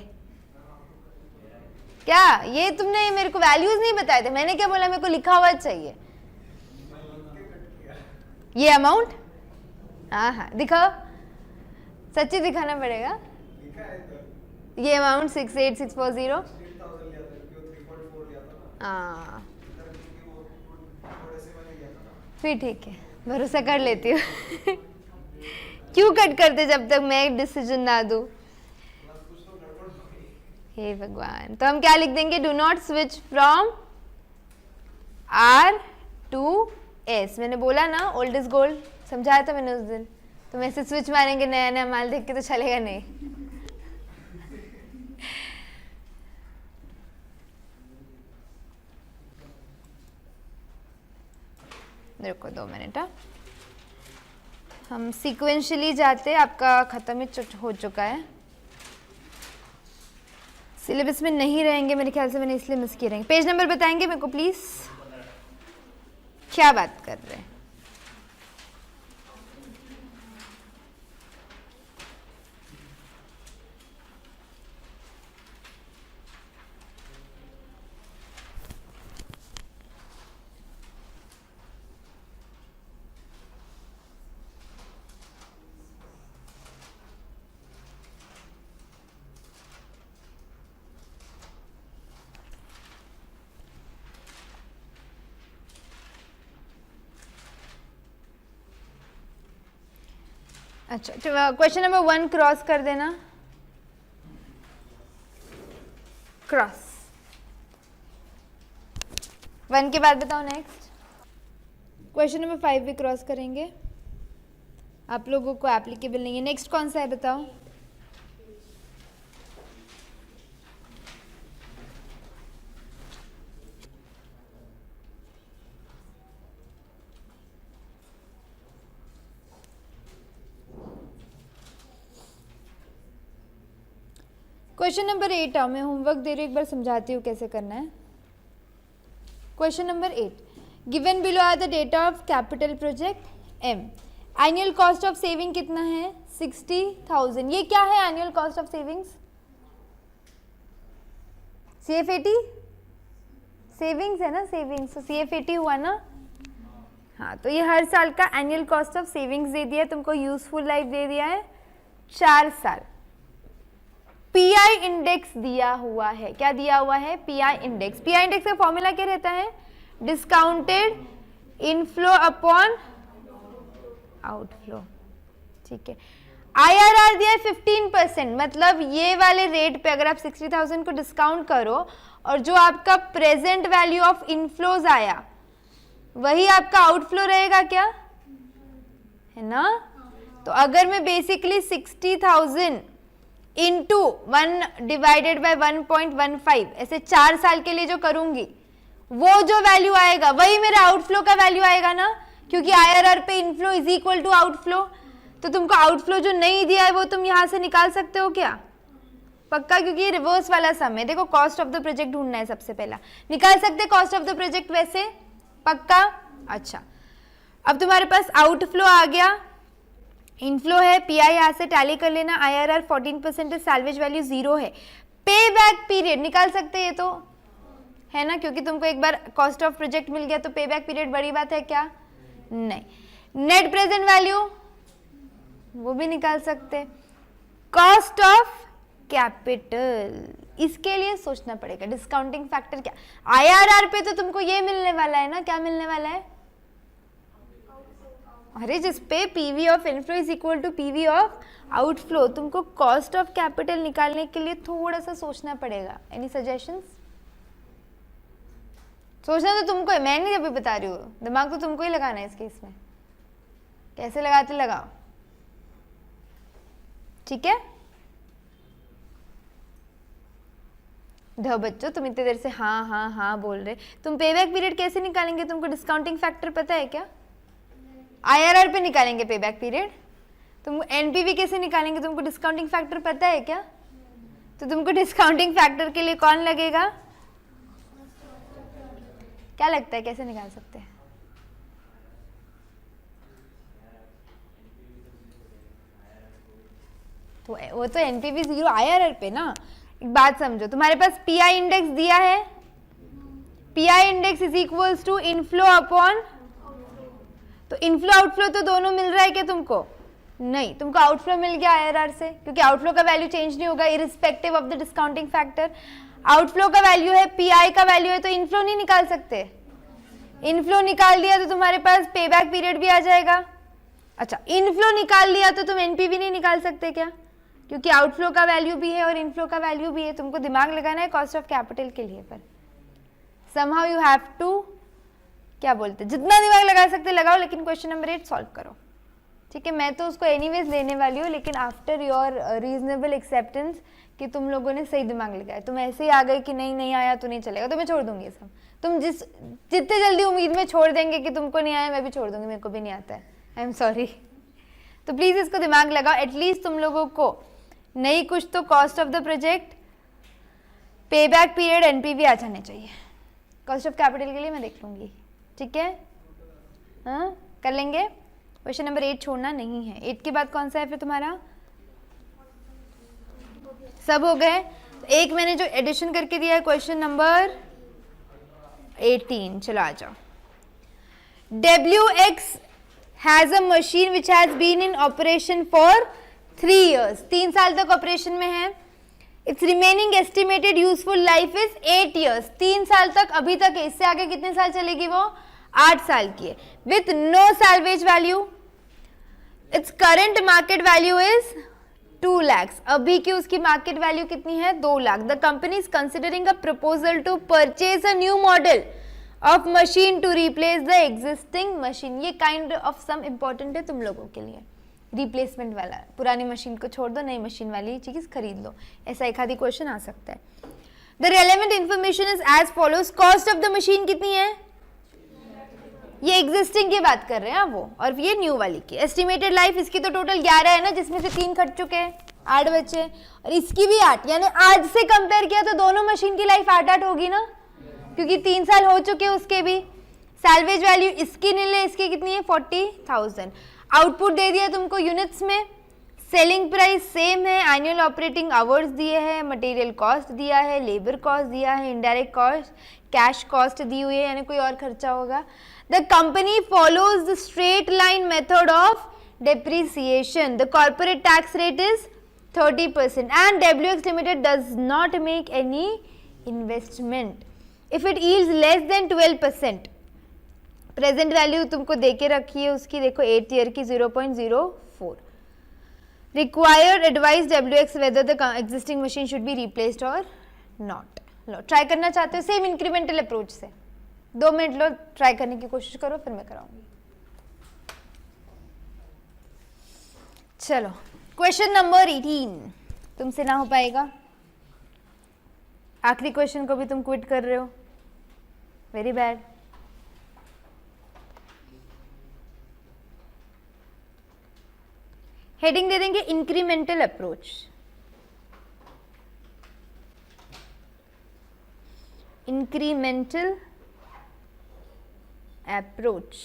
क्या ये तुमने मेरे को वैल्यूज नहीं बताए थे? मैंने क्या बोला? मेरे को लिखा हुआ चाहिए ये अमाउंट। हाँ दिखाओ, सच्ची दिखाना पड़ेगा। ये अमाउंट 68,640। हाँ फिर ठीक है, भरोसा कर लेती हूँ। क्यों कट करते जब तक मैं डिसीजन ना दूँ? हे भगवान। तो हम क्या लिख देंगे? Do not switch from R2S, मैंने बोला ना ओल्ड इज गोल्ड, समझाया था मैंने उस दिन। तो मैं ऐसे स्विच मारेंगे नया नया माल देख के तो चलेगा नहीं। रुको 2 मिनट, हम सीक्वेंशियली जाते, आपका खत्म ही हो चुका है, सिलेबस में नहीं रहेंगे मेरे ख्याल से, मैंने इसलिए मिस किए रहेंगे। पेज नंबर बताएंगे मेरे को प्लीज, क्या बात कर रहे हैं? अच्छा, क्वेश्चन नंबर 1 क्रॉस कर देना, क्रॉस। 1 के बाद बताओ नेक्स्ट। क्वेश्चन नंबर 5 भी क्रॉस करेंगे, आप लोगों को एप्लीकेबल नहीं है। नेक्स्ट कौन सा है बताओ? क्वेश्चन नंबर 8 आओ, मैं होमवर्क दे रही हूँ, एक बार समझाती हूँ कैसे करना है। Question number 8, given below are the data of capital project M, annual cost of saving कितना है? 60,000। ये क्या है annual cost of savings? CF80 savings है ना, सेविंग्स, तो CF80 हुआ ना। हाँ, तो ये हर साल का एनुअल कॉस्ट ऑफ सेविंग्स दे दिया है तुमको, यूजफुल लाइफ दे दिया है 4 साल। पीआई इंडेक्स दिया हुआ है, क्या दिया हुआ है? PI index. पीआई इंडेक्स का फॉर्मूला क्या रहता है? डिस्काउंटेड इनफ्लो अपॉन आउटफ्लो, ठीक है। आईआरआर दिया है 15%, मतलब ये वाले रेट पे अगर आप 60,000 को डिस्काउंट करो और जो आपका प्रेजेंट वैल्यू ऑफ इनफ्लोज आया वही आपका आउटफ्लो रहेगा, क्या है ना? तो अगर मैं बेसिकली 60,000 इंटू 1 डिवाइडेड बाय 1.15 ऐसे 4 साल के लिए जो करूंगी, वो जो वैल्यू आएगा वही मेरा आउटफ्लो का वैल्यू आएगा ना, क्योंकि आईआरआर पे inflow is equal to outflow. तो तुमको आउटफ्लो जो नहीं दिया है वो तुम यहां से निकाल सकते हो क्या? पक्का, क्योंकि रिवर्स वाला सम है। देखो कॉस्ट ऑफ द प्रोजेक्ट ढूंढना है, सबसे पहला निकाल सकते कॉस्ट ऑफ द प्रोजेक्ट वैसे, पक्का। अच्छा, अब तुम्हारे पास आउटफ्लो आ गया, इनफ्लो है, पीआई यहां से टैली कर लेना, आईआरआर 14% है, सैल्वेज वैल्यू 0 है। पे बैक पीरियड निकाल सकते हैं, ये तो है ना, क्योंकि तुमको एक बार कॉस्ट ऑफ प्रोजेक्ट मिल गया तो पे बैक पीरियड बड़ी बात है क्या? नहीं। नेट प्रेजेंट वैल्यू वो भी निकाल सकते। कॉस्ट ऑफ कैपिटल, इसके लिए सोचना पड़ेगा डिस्काउंटिंग फैक्टर क्या। आईआरआर पे तो तुमको ये मिलने वाला है ना, क्या मिलने वाला है? अरे जिस पे PV of inflow is equal to PV of outflow, तुमको कॉस्ट ऑफ कैपिटल निकालने के लिए थोड़ा सा सोचना पड़ेगा। Any suggestions? सोचना तो तुमको है, मैं नहीं अभी बता रही हूँ, दिमाग तो तुमको ही लगाना है इस केस में। कैसे लगाते लगाओ, ठीक है। बच्चों तुम इतनी देर से हाँ हाँ हाँ बोल रहे, तुम पेबैक पीरियड कैसे निकालेंगे? तुमको डिस्काउंटिंग फैक्टर पता है क्या? आईआरआर पे निकालेंगे पेबैक पीरियड। तुम एनपीवी कैसे निकालेंगे? तुमको डिस्काउंटिंग फैक्टर पता है क्या? तो तुमको डिस्काउंटिंग फैक्टर के लिए कौन लगेगा? क्या लगता है कैसे निकाल सकते हैं? तो वो तो एनपीवी 0 आईआरआर पे ना। एक बात समझो, तुम्हारे पास पीआई इंडेक्स दिया है, PI index is equals to inflow upon, तो इनफ्लो आउटफ्लो तो दोनों मिल रहा है क्या तुमको? नहीं, तुमको आउटफ्लो मिल गया आईआरआर से, क्योंकि आउटफ्लो का वैल्यू चेंज नहीं होगा irrespective of the discounting factor. Outflow का वैल्यू है, पीआई का वैल्यू है, तो इनफ्लो नहीं निकाल सकते। इनफ्लो निकाल लिया तो तुम्हारे पास पेबैक पीरियड भी आ जाएगा। अच्छा, इनफ्लो निकाल लिया तो तुम एनपीवी नहीं निकाल सकते क्या? क्योंकि आउटफ्लो का वैल्यू भी है और इनफ्लो का वैल्यू भी है। तुमको दिमाग लगाना है कॉस्ट ऑफ कैपिटल के लिए, पर somehow you have to क्या बोलते, जितना दिमाग लगा सकते लगाओ, लेकिन क्वेश्चन नंबर 8 सॉल्व करो, ठीक है। मैं तो उसको एनीवेज लेने वाली हूँ, लेकिन आफ्टर योर रीजनेबल एक्सेप्टेंस कि तुम लोगों ने सही दिमाग लगाया, तुम ऐसे ही आ गए कि नहीं नहीं आया तो नहीं चलेगा, तो मैं छोड़ दूंगी सब। तुम जितने जल्दी उम्मीद में छोड़ देंगे कि तुमको नहीं आया, मैं भी छोड़ दूंगी, मेरे को भी नहीं आता है, आई एम सॉरी। तो प्लीज इसको दिमाग लगाओ, एटलीस्ट तुम लोगों को नहीं कुछ तो कॉस्ट ऑफ द प्रोजेक्ट, पे बैक पीरियड, एनपीवी आ जाने चाहिए। कॉस्ट ऑफ कैपिटल के लिए मैं देख लूंगी, ठीक है, हाँ कर लेंगे। क्वेश्चन नंबर 8 छोड़ना नहीं है। 8 के बाद कौन सा है फिर तुम्हारा, सब हो गए। एक मैंने जो एडिशन करके दिया है क्वेश्चन नंबर 18, चलो आ जाओ। WX has a machine which has been in operation for 3 years, 3 साल तक ऑपरेशन में है। Its remaining estimated useful life is 8 years, 3 साल तक अभी तक है, इससे आगे कितने साल चलेगी वो, 8 साल की है। With no salvage value, its current market value is 2 lakhs, अभी की उसकी मार्केट वैल्यू कितनी है, 2 lakh. The company is considering a proposal to purchase a new model of machine to replace the existing machine. ये काइंड ऑफ सम इम्पोर्टेंट है तुम लोगों के लिए, रिप्लेसमेंट वाला, पुरानी मशीन को छोड़ दो, नई मशीन वाली चीज खरीद लो, ऐसा एक आधी क्वेश्चन आ सकता है। The relevant information is as follows, cost of the machine कितनी है, ये एग्जिस्टिंग की बात कर रहे हैं वो, और ये न्यू वाली की। एस्टिमेटेड लाइफ इसकी तो टोटल 11 है ना, जिसमें से 3 कट चुके हैं, 8 बचे, और इसकी भी 8, यानी आज से कंपेयर किया तो दोनों मशीन की लाइफ 8-8 होगी ना, क्योंकि 3 साल हो चुके हैं उसके भी। सैल्वेज वैल्यू इसकी नील है, इसकी कितनी है 40,000। आउटपुट दे दिया तुमको यूनिट्स में, सेलिंग प्राइस सेम है, एनुअल ऑपरेटिंग आवर्स दिए हैं, मटेरियल कॉस्ट दिया है, लेबर कॉस्ट दिया है, इनडायरेक्ट कॉस्ट, कैश कॉस्ट दी हुई है, यानी कोई और खर्चा होगा। The company follows the straight line method of depreciation. The corporate tax rate is 30% and WX Limited does not make any investment if it yields less than 12%. Present value तुमको देके रखी है उसकी, देखो 8th year की 0.04. Required advice WX whether the existing machine should be replaced or not. Low try करना चाहते हो सेम इंक्रीमेंटल अप्रोच से, 2 मिनट लो, ट्राई करने की कोशिश करो, फिर मैं कराऊंगी। चलो क्वेश्चन नंबर 18 तुमसे ना हो पाएगा, आखिरी क्वेश्चन को भी तुम क्विट कर रहे हो, वेरी बैड। हेडिंग दे देंगे incremental approach. Incremental approach,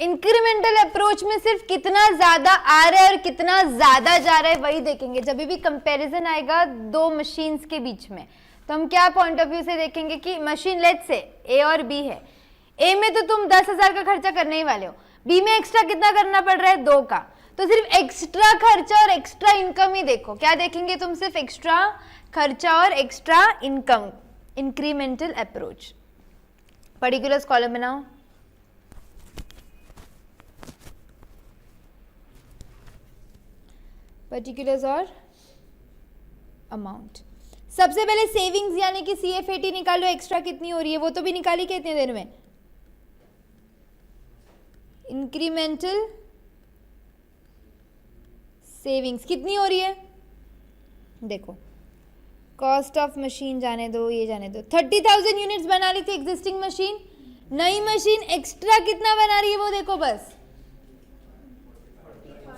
incremental approach में सिर्फ कितना ज्यादा आ रहा है और कितना ज्यादा जा रहा है वही देखेंगे। जब भी कंपैरिजन आएगा 2 मशीन्स के बीच में, तो हम क्या पॉइंट ऑफ व्यू से देखेंगे कि मशीन लेट्स से ए और बी है, ए में तो तुम 10,000 का खर्चा करने ही वाले हो, बी में एक्स्ट्रा कितना करना पड़ रहा है 2 का, तो सिर्फ एक्स्ट्रा खर्चा और एक्स्ट्रा इनकम ही देखो। क्या देखेंगे तुम, सिर्फ एक्स्ट्रा खर्चा और extra income. Incremental approach, particulars column बनाओ, पर्टिकुलर्स और अमाउंट। सबसे पहले सेविंग्स यानी कि CF80 निकालो, एक्स्ट्रा कितनी हो रही है वो तो भी निकाली कितने देर में। इंक्रीमेंटल सेविंग्स कितनी हो रही है, देखो कॉस्ट ऑफ मशीन जाने दो, ये जाने दो, 30,000 यूनिट्स बना ली थी एग्जिस्टिंग मशीन, नई मशीन एक्स्ट्रा कितना बना रही है वो देखो, बस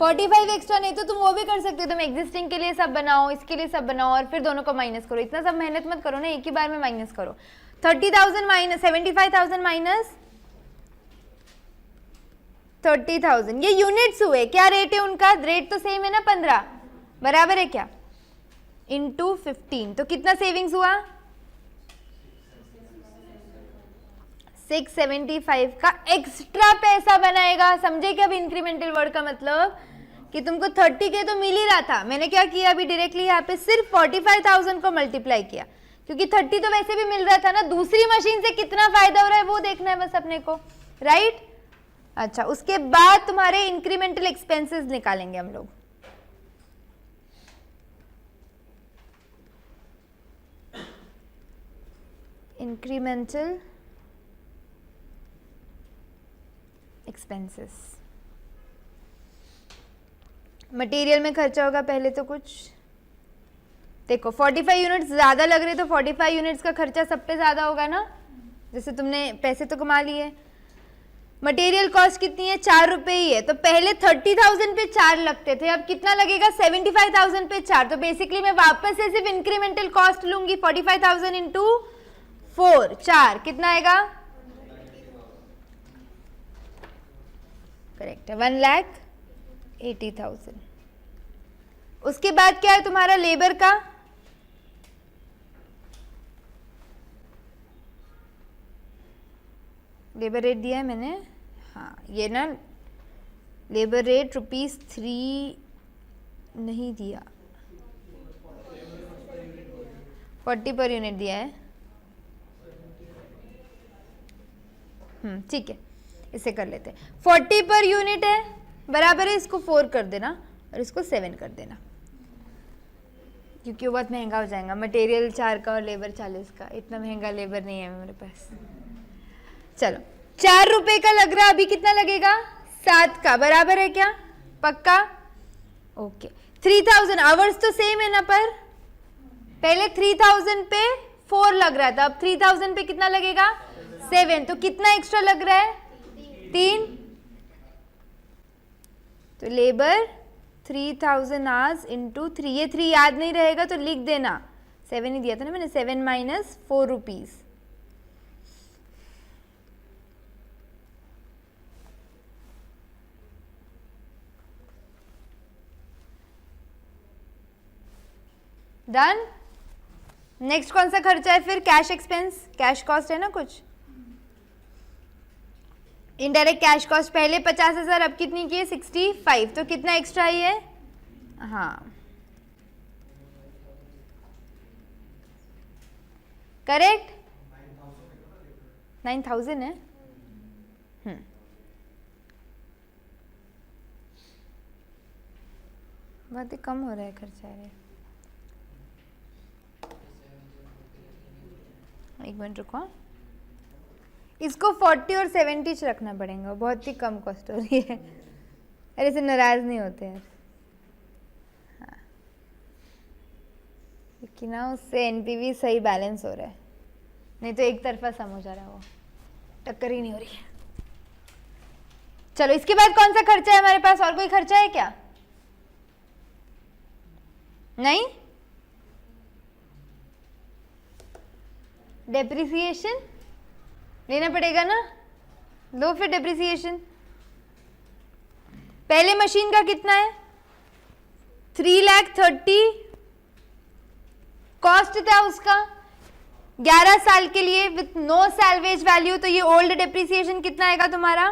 45 एक्स्ट्रा। नहीं तो तुम वो भी कर सकते हो, तुम एग्जिस्टिंग के लिए सब बनाओ, इसके लिए सब बनाओ और फिर दोनों को माइनस करो, इतना सब मेहनत मत करो ना, एक ही बार में माइनस करो। 30,000 माइनस 75,000 माइनस 30,000, ये यूनिट्स हुए, क्या रेट है उनका, रेट तो सेम है ना 15, बराबर है क्या, इंटू 15, तो कितना सेविंग्स हुआ 675 का एक्स्ट्रा पैसा बनाएगा। समझे क्या अब इंक्रीमेंटल वर्ड का मतलब, कि तुमको 30 के तो मिल ही रहा था, मैंने क्या किया अभी डायरेक्टली यहाँ पे सिर्फ 45,000 को मल्टीप्लाई किया, क्योंकि 30 तो वैसे भी मिल रहा था ना, दूसरी मशीन से कितना फायदा हो रहा है वो देखना है बस अपने को, राइट। अच्छा, उसके बाद तुम्हारे इंक्रीमेंटल एक्सपेंसेस निकालेंगे हम लोग। इंक्रीमेंटल एक्सपेंसेस, मटेरियल में खर्चा होगा पहले तो कुछ, देखो 45 यूनिट्स ज़्यादा लग रहे तो 45 यूनिट्स का खर्चा सब पे ज़्यादा होगा ना, जैसे तुमने पैसे तो कमा लिए। मटेरियल कॉस्ट कितनी है, 4 रुपये ही है, तो पहले 30,000 पे 4 लगते थे, अब कितना लगेगा 75,000 पे 4, तो बेसिकली मैं वापस से सिर्फ इंक्रीमेंटल कॉस्ट लूंगी, 45,000 इंटू 4 4 कितना आएगा, करेक्ट है 1,80,000। उसके बाद क्या है तुम्हारा लेबर का, लेबर रेट दिया है मैंने, हाँ ये ना लेबर रेट ₹3 नहीं दिया, 40 पर यूनिट दिया है, ठीक है इसे कर लेते हैं, 40 पर यूनिट है बराबर है, इसको 4 कर देना और इसको 7 कर देना, क्योंकि वो बहुत महंगा हो जाएगा, मटेरियल 4 का और लेबर 40 का, इतना महंगा लेबर नहीं है मेरे पास। चलो 4 रुपए का लग रहा, अभी कितना लगेगा 7 का, बराबर है क्या, पक्का, ओके। 3000 आवर्स तो सेम है ना, पर पहले 3000 पे 4 लग रहा था, अब 3000 पे कितना लगेगा 7, तो कितना एक्स्ट्रा लग रहा है 3, तो लेबर 3000 आवर्स इंटू 3, ये 3 याद नहीं रहेगा तो लिख देना, 7 ही दिया था ना मैंने, 7 माइनस 4 रुपीज, डन। नेक्स्ट कौन सा खर्चा है फिर, कैश एक्सपेंस, कैश कॉस्ट है ना कुछ, इनडायरेक्ट कैश कॉस्ट पहले 50,000 अब कितनी की है 65, तो कितना एक्स्ट्रा ही है, हाँ करेक्ट 9,000 है, बहुत ही कम हो रहा है खर्चा है, एक मिनट रुको, इसको 40 और 70 रखना पड़ेगा, बहुत ही कम कॉस्ट हो रही है, अरे इसे नाराज नहीं होते यार, हाँ क्योंकि ना उससे एनपीवी सही बैलेंस हो रहा है, नहीं तो एक तरफा सम हो जा रहा है, वो टक्कर ही नहीं हो रही है। चलो इसके बाद कौन सा खर्चा है हमारे पास, और कोई खर्चा है क्या, नहीं, डेप्रिसिएशन लेना पड़ेगा ना, लो फिर डेप्रिसिएशन, पहले मशीन का कितना है 3,30,000 कॉस्ट था उसका 11 साल के लिए विथ नो सैल्वेज वैल्यू, तो ये ओल्ड डेप्रिसिएशन कितना आएगा तुम्हारा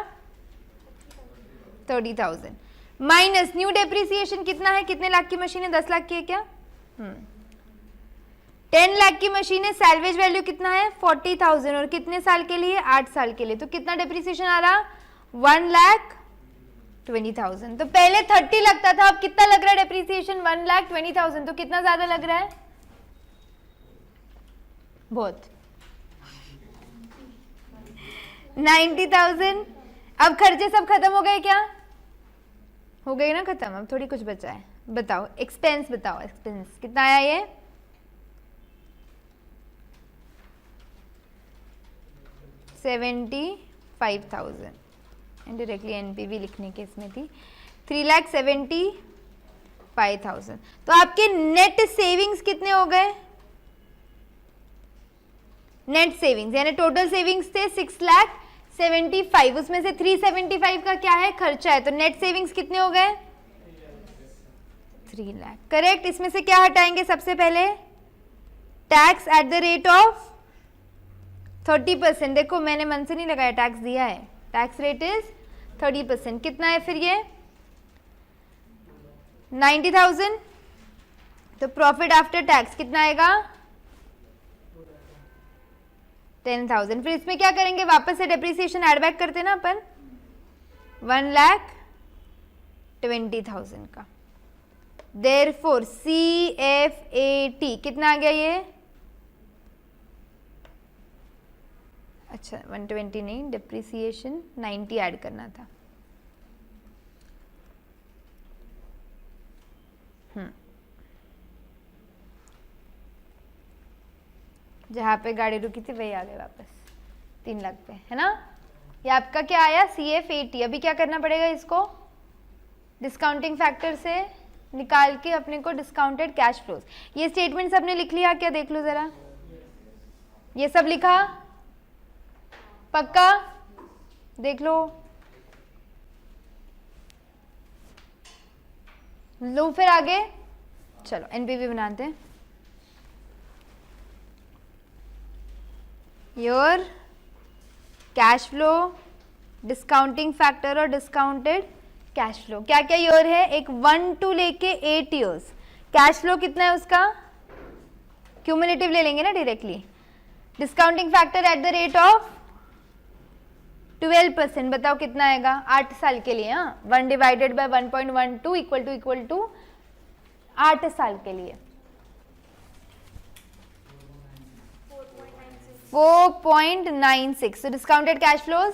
30,000 माइनस न्यू डेप्रिसिएशन कितना है, कितने लाख की मशीन है, 10 लाख की है क्या, 10 लाख की मशीन है, सैल्वेज वैल्यू कितना है 40,000 और कितने साल के लिए 8 साल के लिए, तो कितना डेप्रिसिएशन आ रहा 1,20,000, तो पहले 30 लगता था, अब कितना लग रहा है डेप्रिसिएशन 1,20,000, तो कितना ज्यादा लग रहा है, बहुत 90,000। अब खर्चे सब खत्म हो गए क्या, हो गए ना खत्म, अब थोड़ी कुछ बचा है, बताओ एक्सपेंस, बताओ एक्सपेंस कितना आया ये 75,000, डायरेक्टली एनपीवी लिखने के इसमें थी 3,75,000, तो आपके नेट सेविंग्स कितने हो गए, नेट सेविंग्स यानी टोटल सेविंग्स थे 6,75,000, उसमें से 375 का क्या है खर्चा है, तो नेट सेविंग्स कितने हो गए 3 लाख, करेक्ट। इसमें से क्या हटाएंगे सबसे पहले, tax at the rate of 30%, देखो मैंने मन से नहीं लगाया, टैक्स दिया है, टैक्स रेट इज 30%, कितना है फिर ये 90,000, तो प्रॉफिट आफ्टर टैक्स कितना आएगा 10,000, फिर इसमें क्या करेंगे, वापस से डेप्रिसिएशन ऐड बैक करते ना अपन 1,20,000 का, देयरफॉर CFAT कितना आ गया ये अच्छा 120 नहीं, डिप्रिसिएशन 90 ऐड करना था। जहाँ पे गाड़ी रुकी थी वही आ गए वापस 3 लाख पे, है ना। ये आपका क्या आया CF80। अभी क्या करना पड़ेगा, इसको डिस्काउंटिंग फैक्टर से निकाल के अपने को डिस्काउंटेड कैश फ्लोज। ये स्टेटमेंट सबने लिख लिया क्या, देख लो जरा, ये सब लिखा पक्का, देख लो लो फिर आगे चलो एनपीवी बनाते हैं। Your cash flow, discounting factor और डिस्काउंटेड कैश फ्लो। क्या क्या ईयर है, एक 1 to लेके 8 ईयर्स। कैश फ्लो कितना है उसका, क्यूमुलेटिव ले लेंगे ना directly. Discounting factor at the rate of 12%, बताओ कितना आएगा 8 साल के लिए। हाँ 1 डिवाइडेड बाय 1.12 इक्वल टू 8 साल के लिए 4.96। so discounted cash flows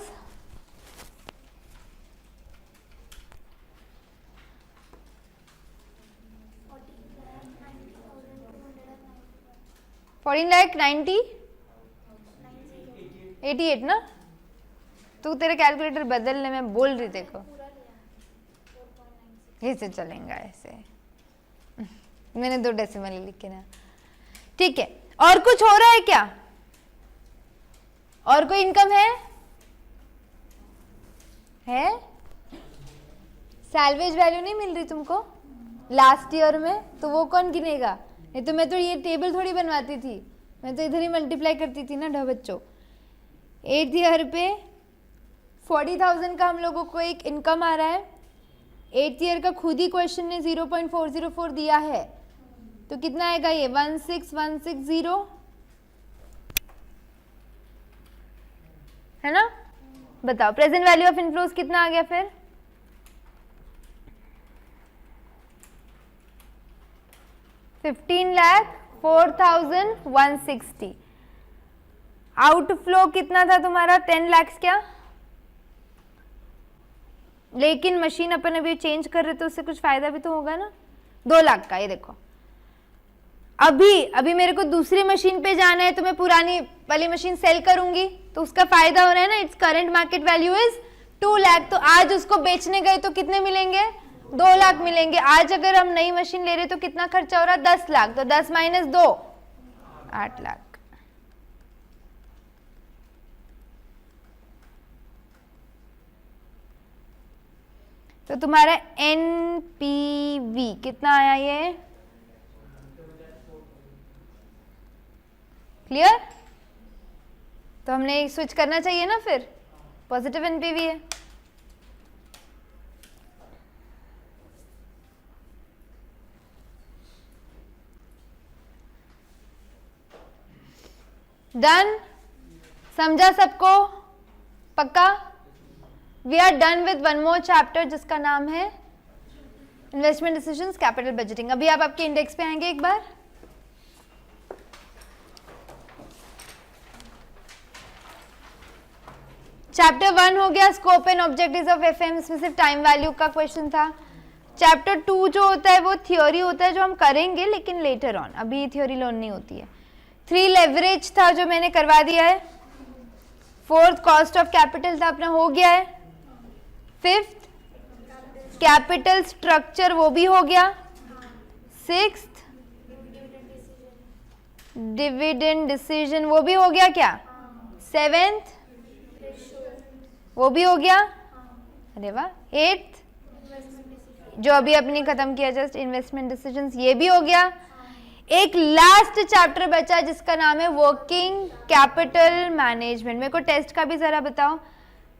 14,90,88 ना। तू तेरे कैलकुलेटर बदलने में बोल रही देखो, ऐसे चलेगा ऐसे। मैंने 2 डेसिमल लिखे ना, ठीक है। और कुछ हो रहा है क्या, और कोई इनकम है सैल्वेज वैल्यू नहीं मिल रही तुमको लास्ट ईयर में, तो वो कौन गिनेगा। नहीं तो मैं तो ये टेबल थोड़ी बनवाती थी, मैं तो इधर ही मल्टीप्लाई करती थी ना बच्चों। 8th ईयर पे 40,000 का हम लोगों को एक इनकम आ रहा है। 8th ईयर का खुद ही क्वेश्चन ने 0.404 दिया है, तो कितना आएगा ये 16160, है ना। बताओ प्रेजेंट वैल्यू ऑफ इनफ्लोज कितना आ गया फिर, $15,04,160। आउटफ्लो कितना था तुम्हारा 10 लाख क्या, लेकिन मशीन अपन अभी चेंज कर रहे तो उससे कुछ फायदा भी तो होगा ना। 2 लाख का, ये देखो अभी मेरे को दूसरी मशीन पे जाना है तो मैं पुरानी वाली मशीन सेल करूंगी तो उसका फायदा हो रहा है ना। Its current market value is 2 lakh, तो आज उसको बेचने गए तो कितने मिलेंगे, 2 लाख मिलेंगे। आज अगर हम नई मशीन ले रहे तो कितना खर्चा हो रहा है, 10 लाख, तो 10 माइनस 2 8 लाख। तो तुम्हारा एनपीवी कितना आया, ये क्लियर। तो हमने स्विच करना चाहिए ना, फिर पॉजिटिव एनपीवी है। डन, समझा सबको पक्का। We are done with one more chapter जिसका नाम है इन्वेस्टमेंट डिसीजंस कैपिटल बजटिंग। अभी आप आपके इंडेक्स पे आएंगे एक बार। चैप्टर 1 हो गया scope and objectives of FM, इसमें सिर्फ टाइम वैल्यू का क्वेश्चन था। चैप्टर 2 जो होता है वो थ्योरी होता है जो हम करेंगे लेकिन लेटर ऑन, अभी थ्योरी लर्न नहीं होती है। 3 लेवरेज था जो मैंने करवा दिया है। 4th कॉस्ट ऑफ कैपिटल था अपना, हो गया है। 5th कैपिटल स्ट्रक्चर वो भी हो गया। 6th डिविडेंड डिसीजन वो भी हो गया क्या। 7th वो भी हो गया, अरे वाह। 8th जो अभी अपनी खत्म किया जस्ट इन्वेस्टमेंट डिसीजंस, ये भी हो गया। एक लास्ट चैप्टर बचा जिसका नाम है वर्किंग कैपिटल मैनेजमेंट। मेरे को टेस्ट का भी जरा बताओ।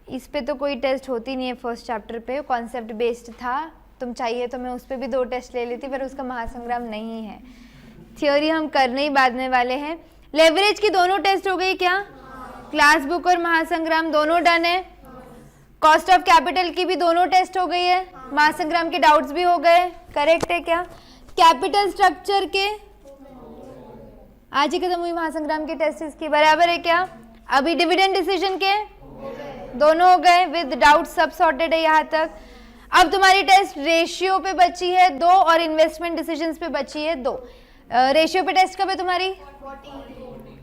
इस पे तो कोई टेस्ट होती नहीं है फर्स्ट चैप्टर पे, कॉन्सेप्ट बेस्ड था। तुम चाहिए तो मैं उस पर भी 2 टेस्ट ले लेती, पर उसका महासंग्राम नहीं है। थ्योरी हम करने ही बाद में वाले हैं। लेवरेज की दोनों टेस्ट हो गई क्या, क्लास बुक और महासंग्राम दोनों डन है। कॉस्ट ऑफ कैपिटल की भी दोनों टेस्ट हो गई है। महासंग्राम के डाउट्स भी हो गए, करेक्ट है क्या। कैपिटल स्ट्रक्चर के आज ही खत्म हुई महासंग्राम के टेस्ट इसकी, बराबर है क्या। अभी डिविडेंड डिसीजन के दोनों हो गए, विद डाउट सब सॉर्टेड है यहाँ तक। अब तुम्हारी टेस्ट रेशियो पे बची है 2 और इन्वेस्टमेंट डिसीजंस पे बची है 2। रेशियो पे टेस्ट कब है तुम्हारी?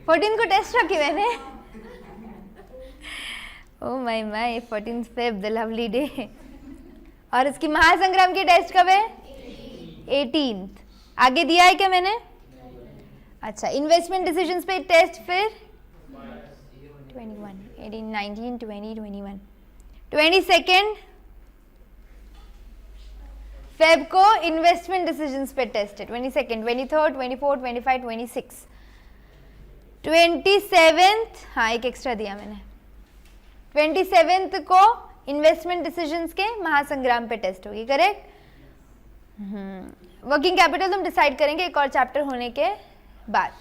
14 को टेस्ट रखी मैंने। Oh my my, 14 Feb the lovely day. और इसकी महासंग्राम की टेस्ट कब है? 18। आगे दिया है क्या मैंने? अच्छा, इन्वेस्टमेंट डिसीजंस पे टेस्ट फिर 21, 18, 19, 20, 21, 22 फेब को इन्वेस्टमेंट डिसीजंस पे टेस्ट है। 22, 23, 24, 25, 26, 27, हाँ एक एक्स्ट्रा दिया मैंने, 27 को इन्वेस्टमेंट डिसीजंस के महासंग्राम पे टेस्ट होगी, करेक्ट। वर्किंग कैपिटल तुम डिसाइड करेंगे एक और चैप्टर होने के बाद,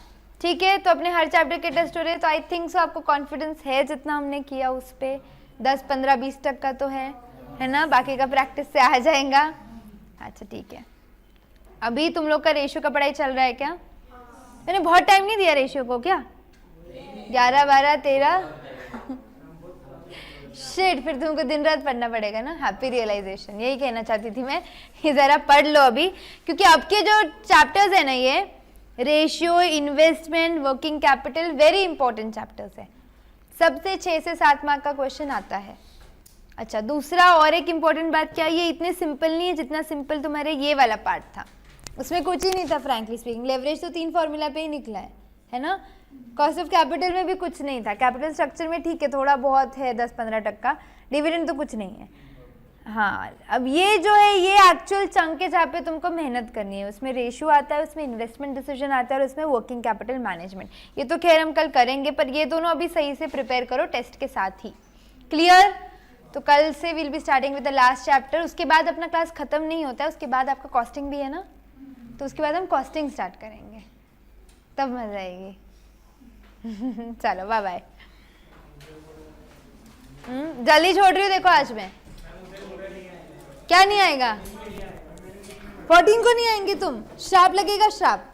ठीक है। तो अपने हर चैप्टर के टेस्ट हो रहे हैं, तो आई थिंक सो आपको कॉन्फिडेंस है जितना हमने किया उस पे 10, 15, 20 तक का तो है ना, बाकी का प्रैक्टिस से आ जाएगा। अच्छा ठीक है, अभी तुम लोग का रेशियो का पढ़ाई चल रहा है क्या? मैंने बहुत टाइम नहीं दिया रेशियो को क्या? 11, 12, 13 शिट, फिर तुमको दिन रात पढ़ना पड़ेगा ना। हैप्पी रियलाइजेशन, यही कहना चाहती थी मैं, ये जरा पढ़ लो अभी, क्योंकि आपके जो चैप्टर्स है ना, ये ratio, investment, working capital, very important chapters है। सबसे 6 से 7 मार्क का क्वेश्चन आता है। अच्छा, दूसरा और एक इम्पॉर्टेंट बात क्या, ये इतने सिंपल नहीं है जितना सिंपल तुम्हारे ये वाला पार्ट था, उसमें कुछ ही नहीं था फ्रैंकली स्पीकिंग। लेवरेज तो 3 फॉर्मूला पे ही निकला है ना। कॉस्ट ऑफ कैपिटल में भी कुछ नहीं था, कैपिटल स्ट्रक्चर में ठीक है थोड़ा बहुत है 10-15%, डिविडेंड तो कुछ नहीं है। हाँ, अब ये जो है ये एक्चुअल चंक है जहाँ पे तुमको मेहनत करनी है, उसमें रेशियो आता है, उसमें इन्वेस्टमेंट डिसीजन आता है और उसमें वर्किंग कैपिटल मैनेजमेंट। ये तो खैर हम कल करेंगे, पर ये दोनों अभी सही से प्रिपेयर करो टेस्ट के साथ ही। क्लियर? तो कल से will be starting with the last chapter. उसके बाद अपना क्लास खत्म नहीं होता है, उसके बाद आपका कॉस्टिंग भी है ना, तो उसके बाद हम कॉस्टिंग स्टार्ट करेंगे, तब मजा आएगी। चलो बाय बाय। जल्दी छोड़ रही हूँ देखो आज मैं। क्या नहीं आएगा? 14 को नहीं आएंगे तुम, श्राप लगेगा श्राप।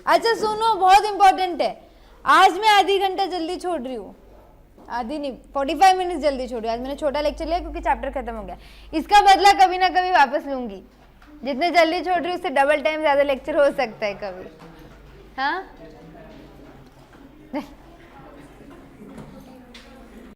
अच्छा सुनो, बहुत इंपॉर्टेंट है, आज मैं आधी घंटा जल्दी छोड़ रही हूँ, आधी नहीं 45 मिनट जल्दी छोड़ रही हूँ। आज मैंने छोटा लेक्चर लिया क्योंकि चैप्टर खत्म हो गया, इसका बदला कभी ना कभी वापस लूंगी। जितने जल्दी छोड़ रही हूँ उससे डबल टाइम ज्यादा लेक्चर हो सकता है कभी। हाँ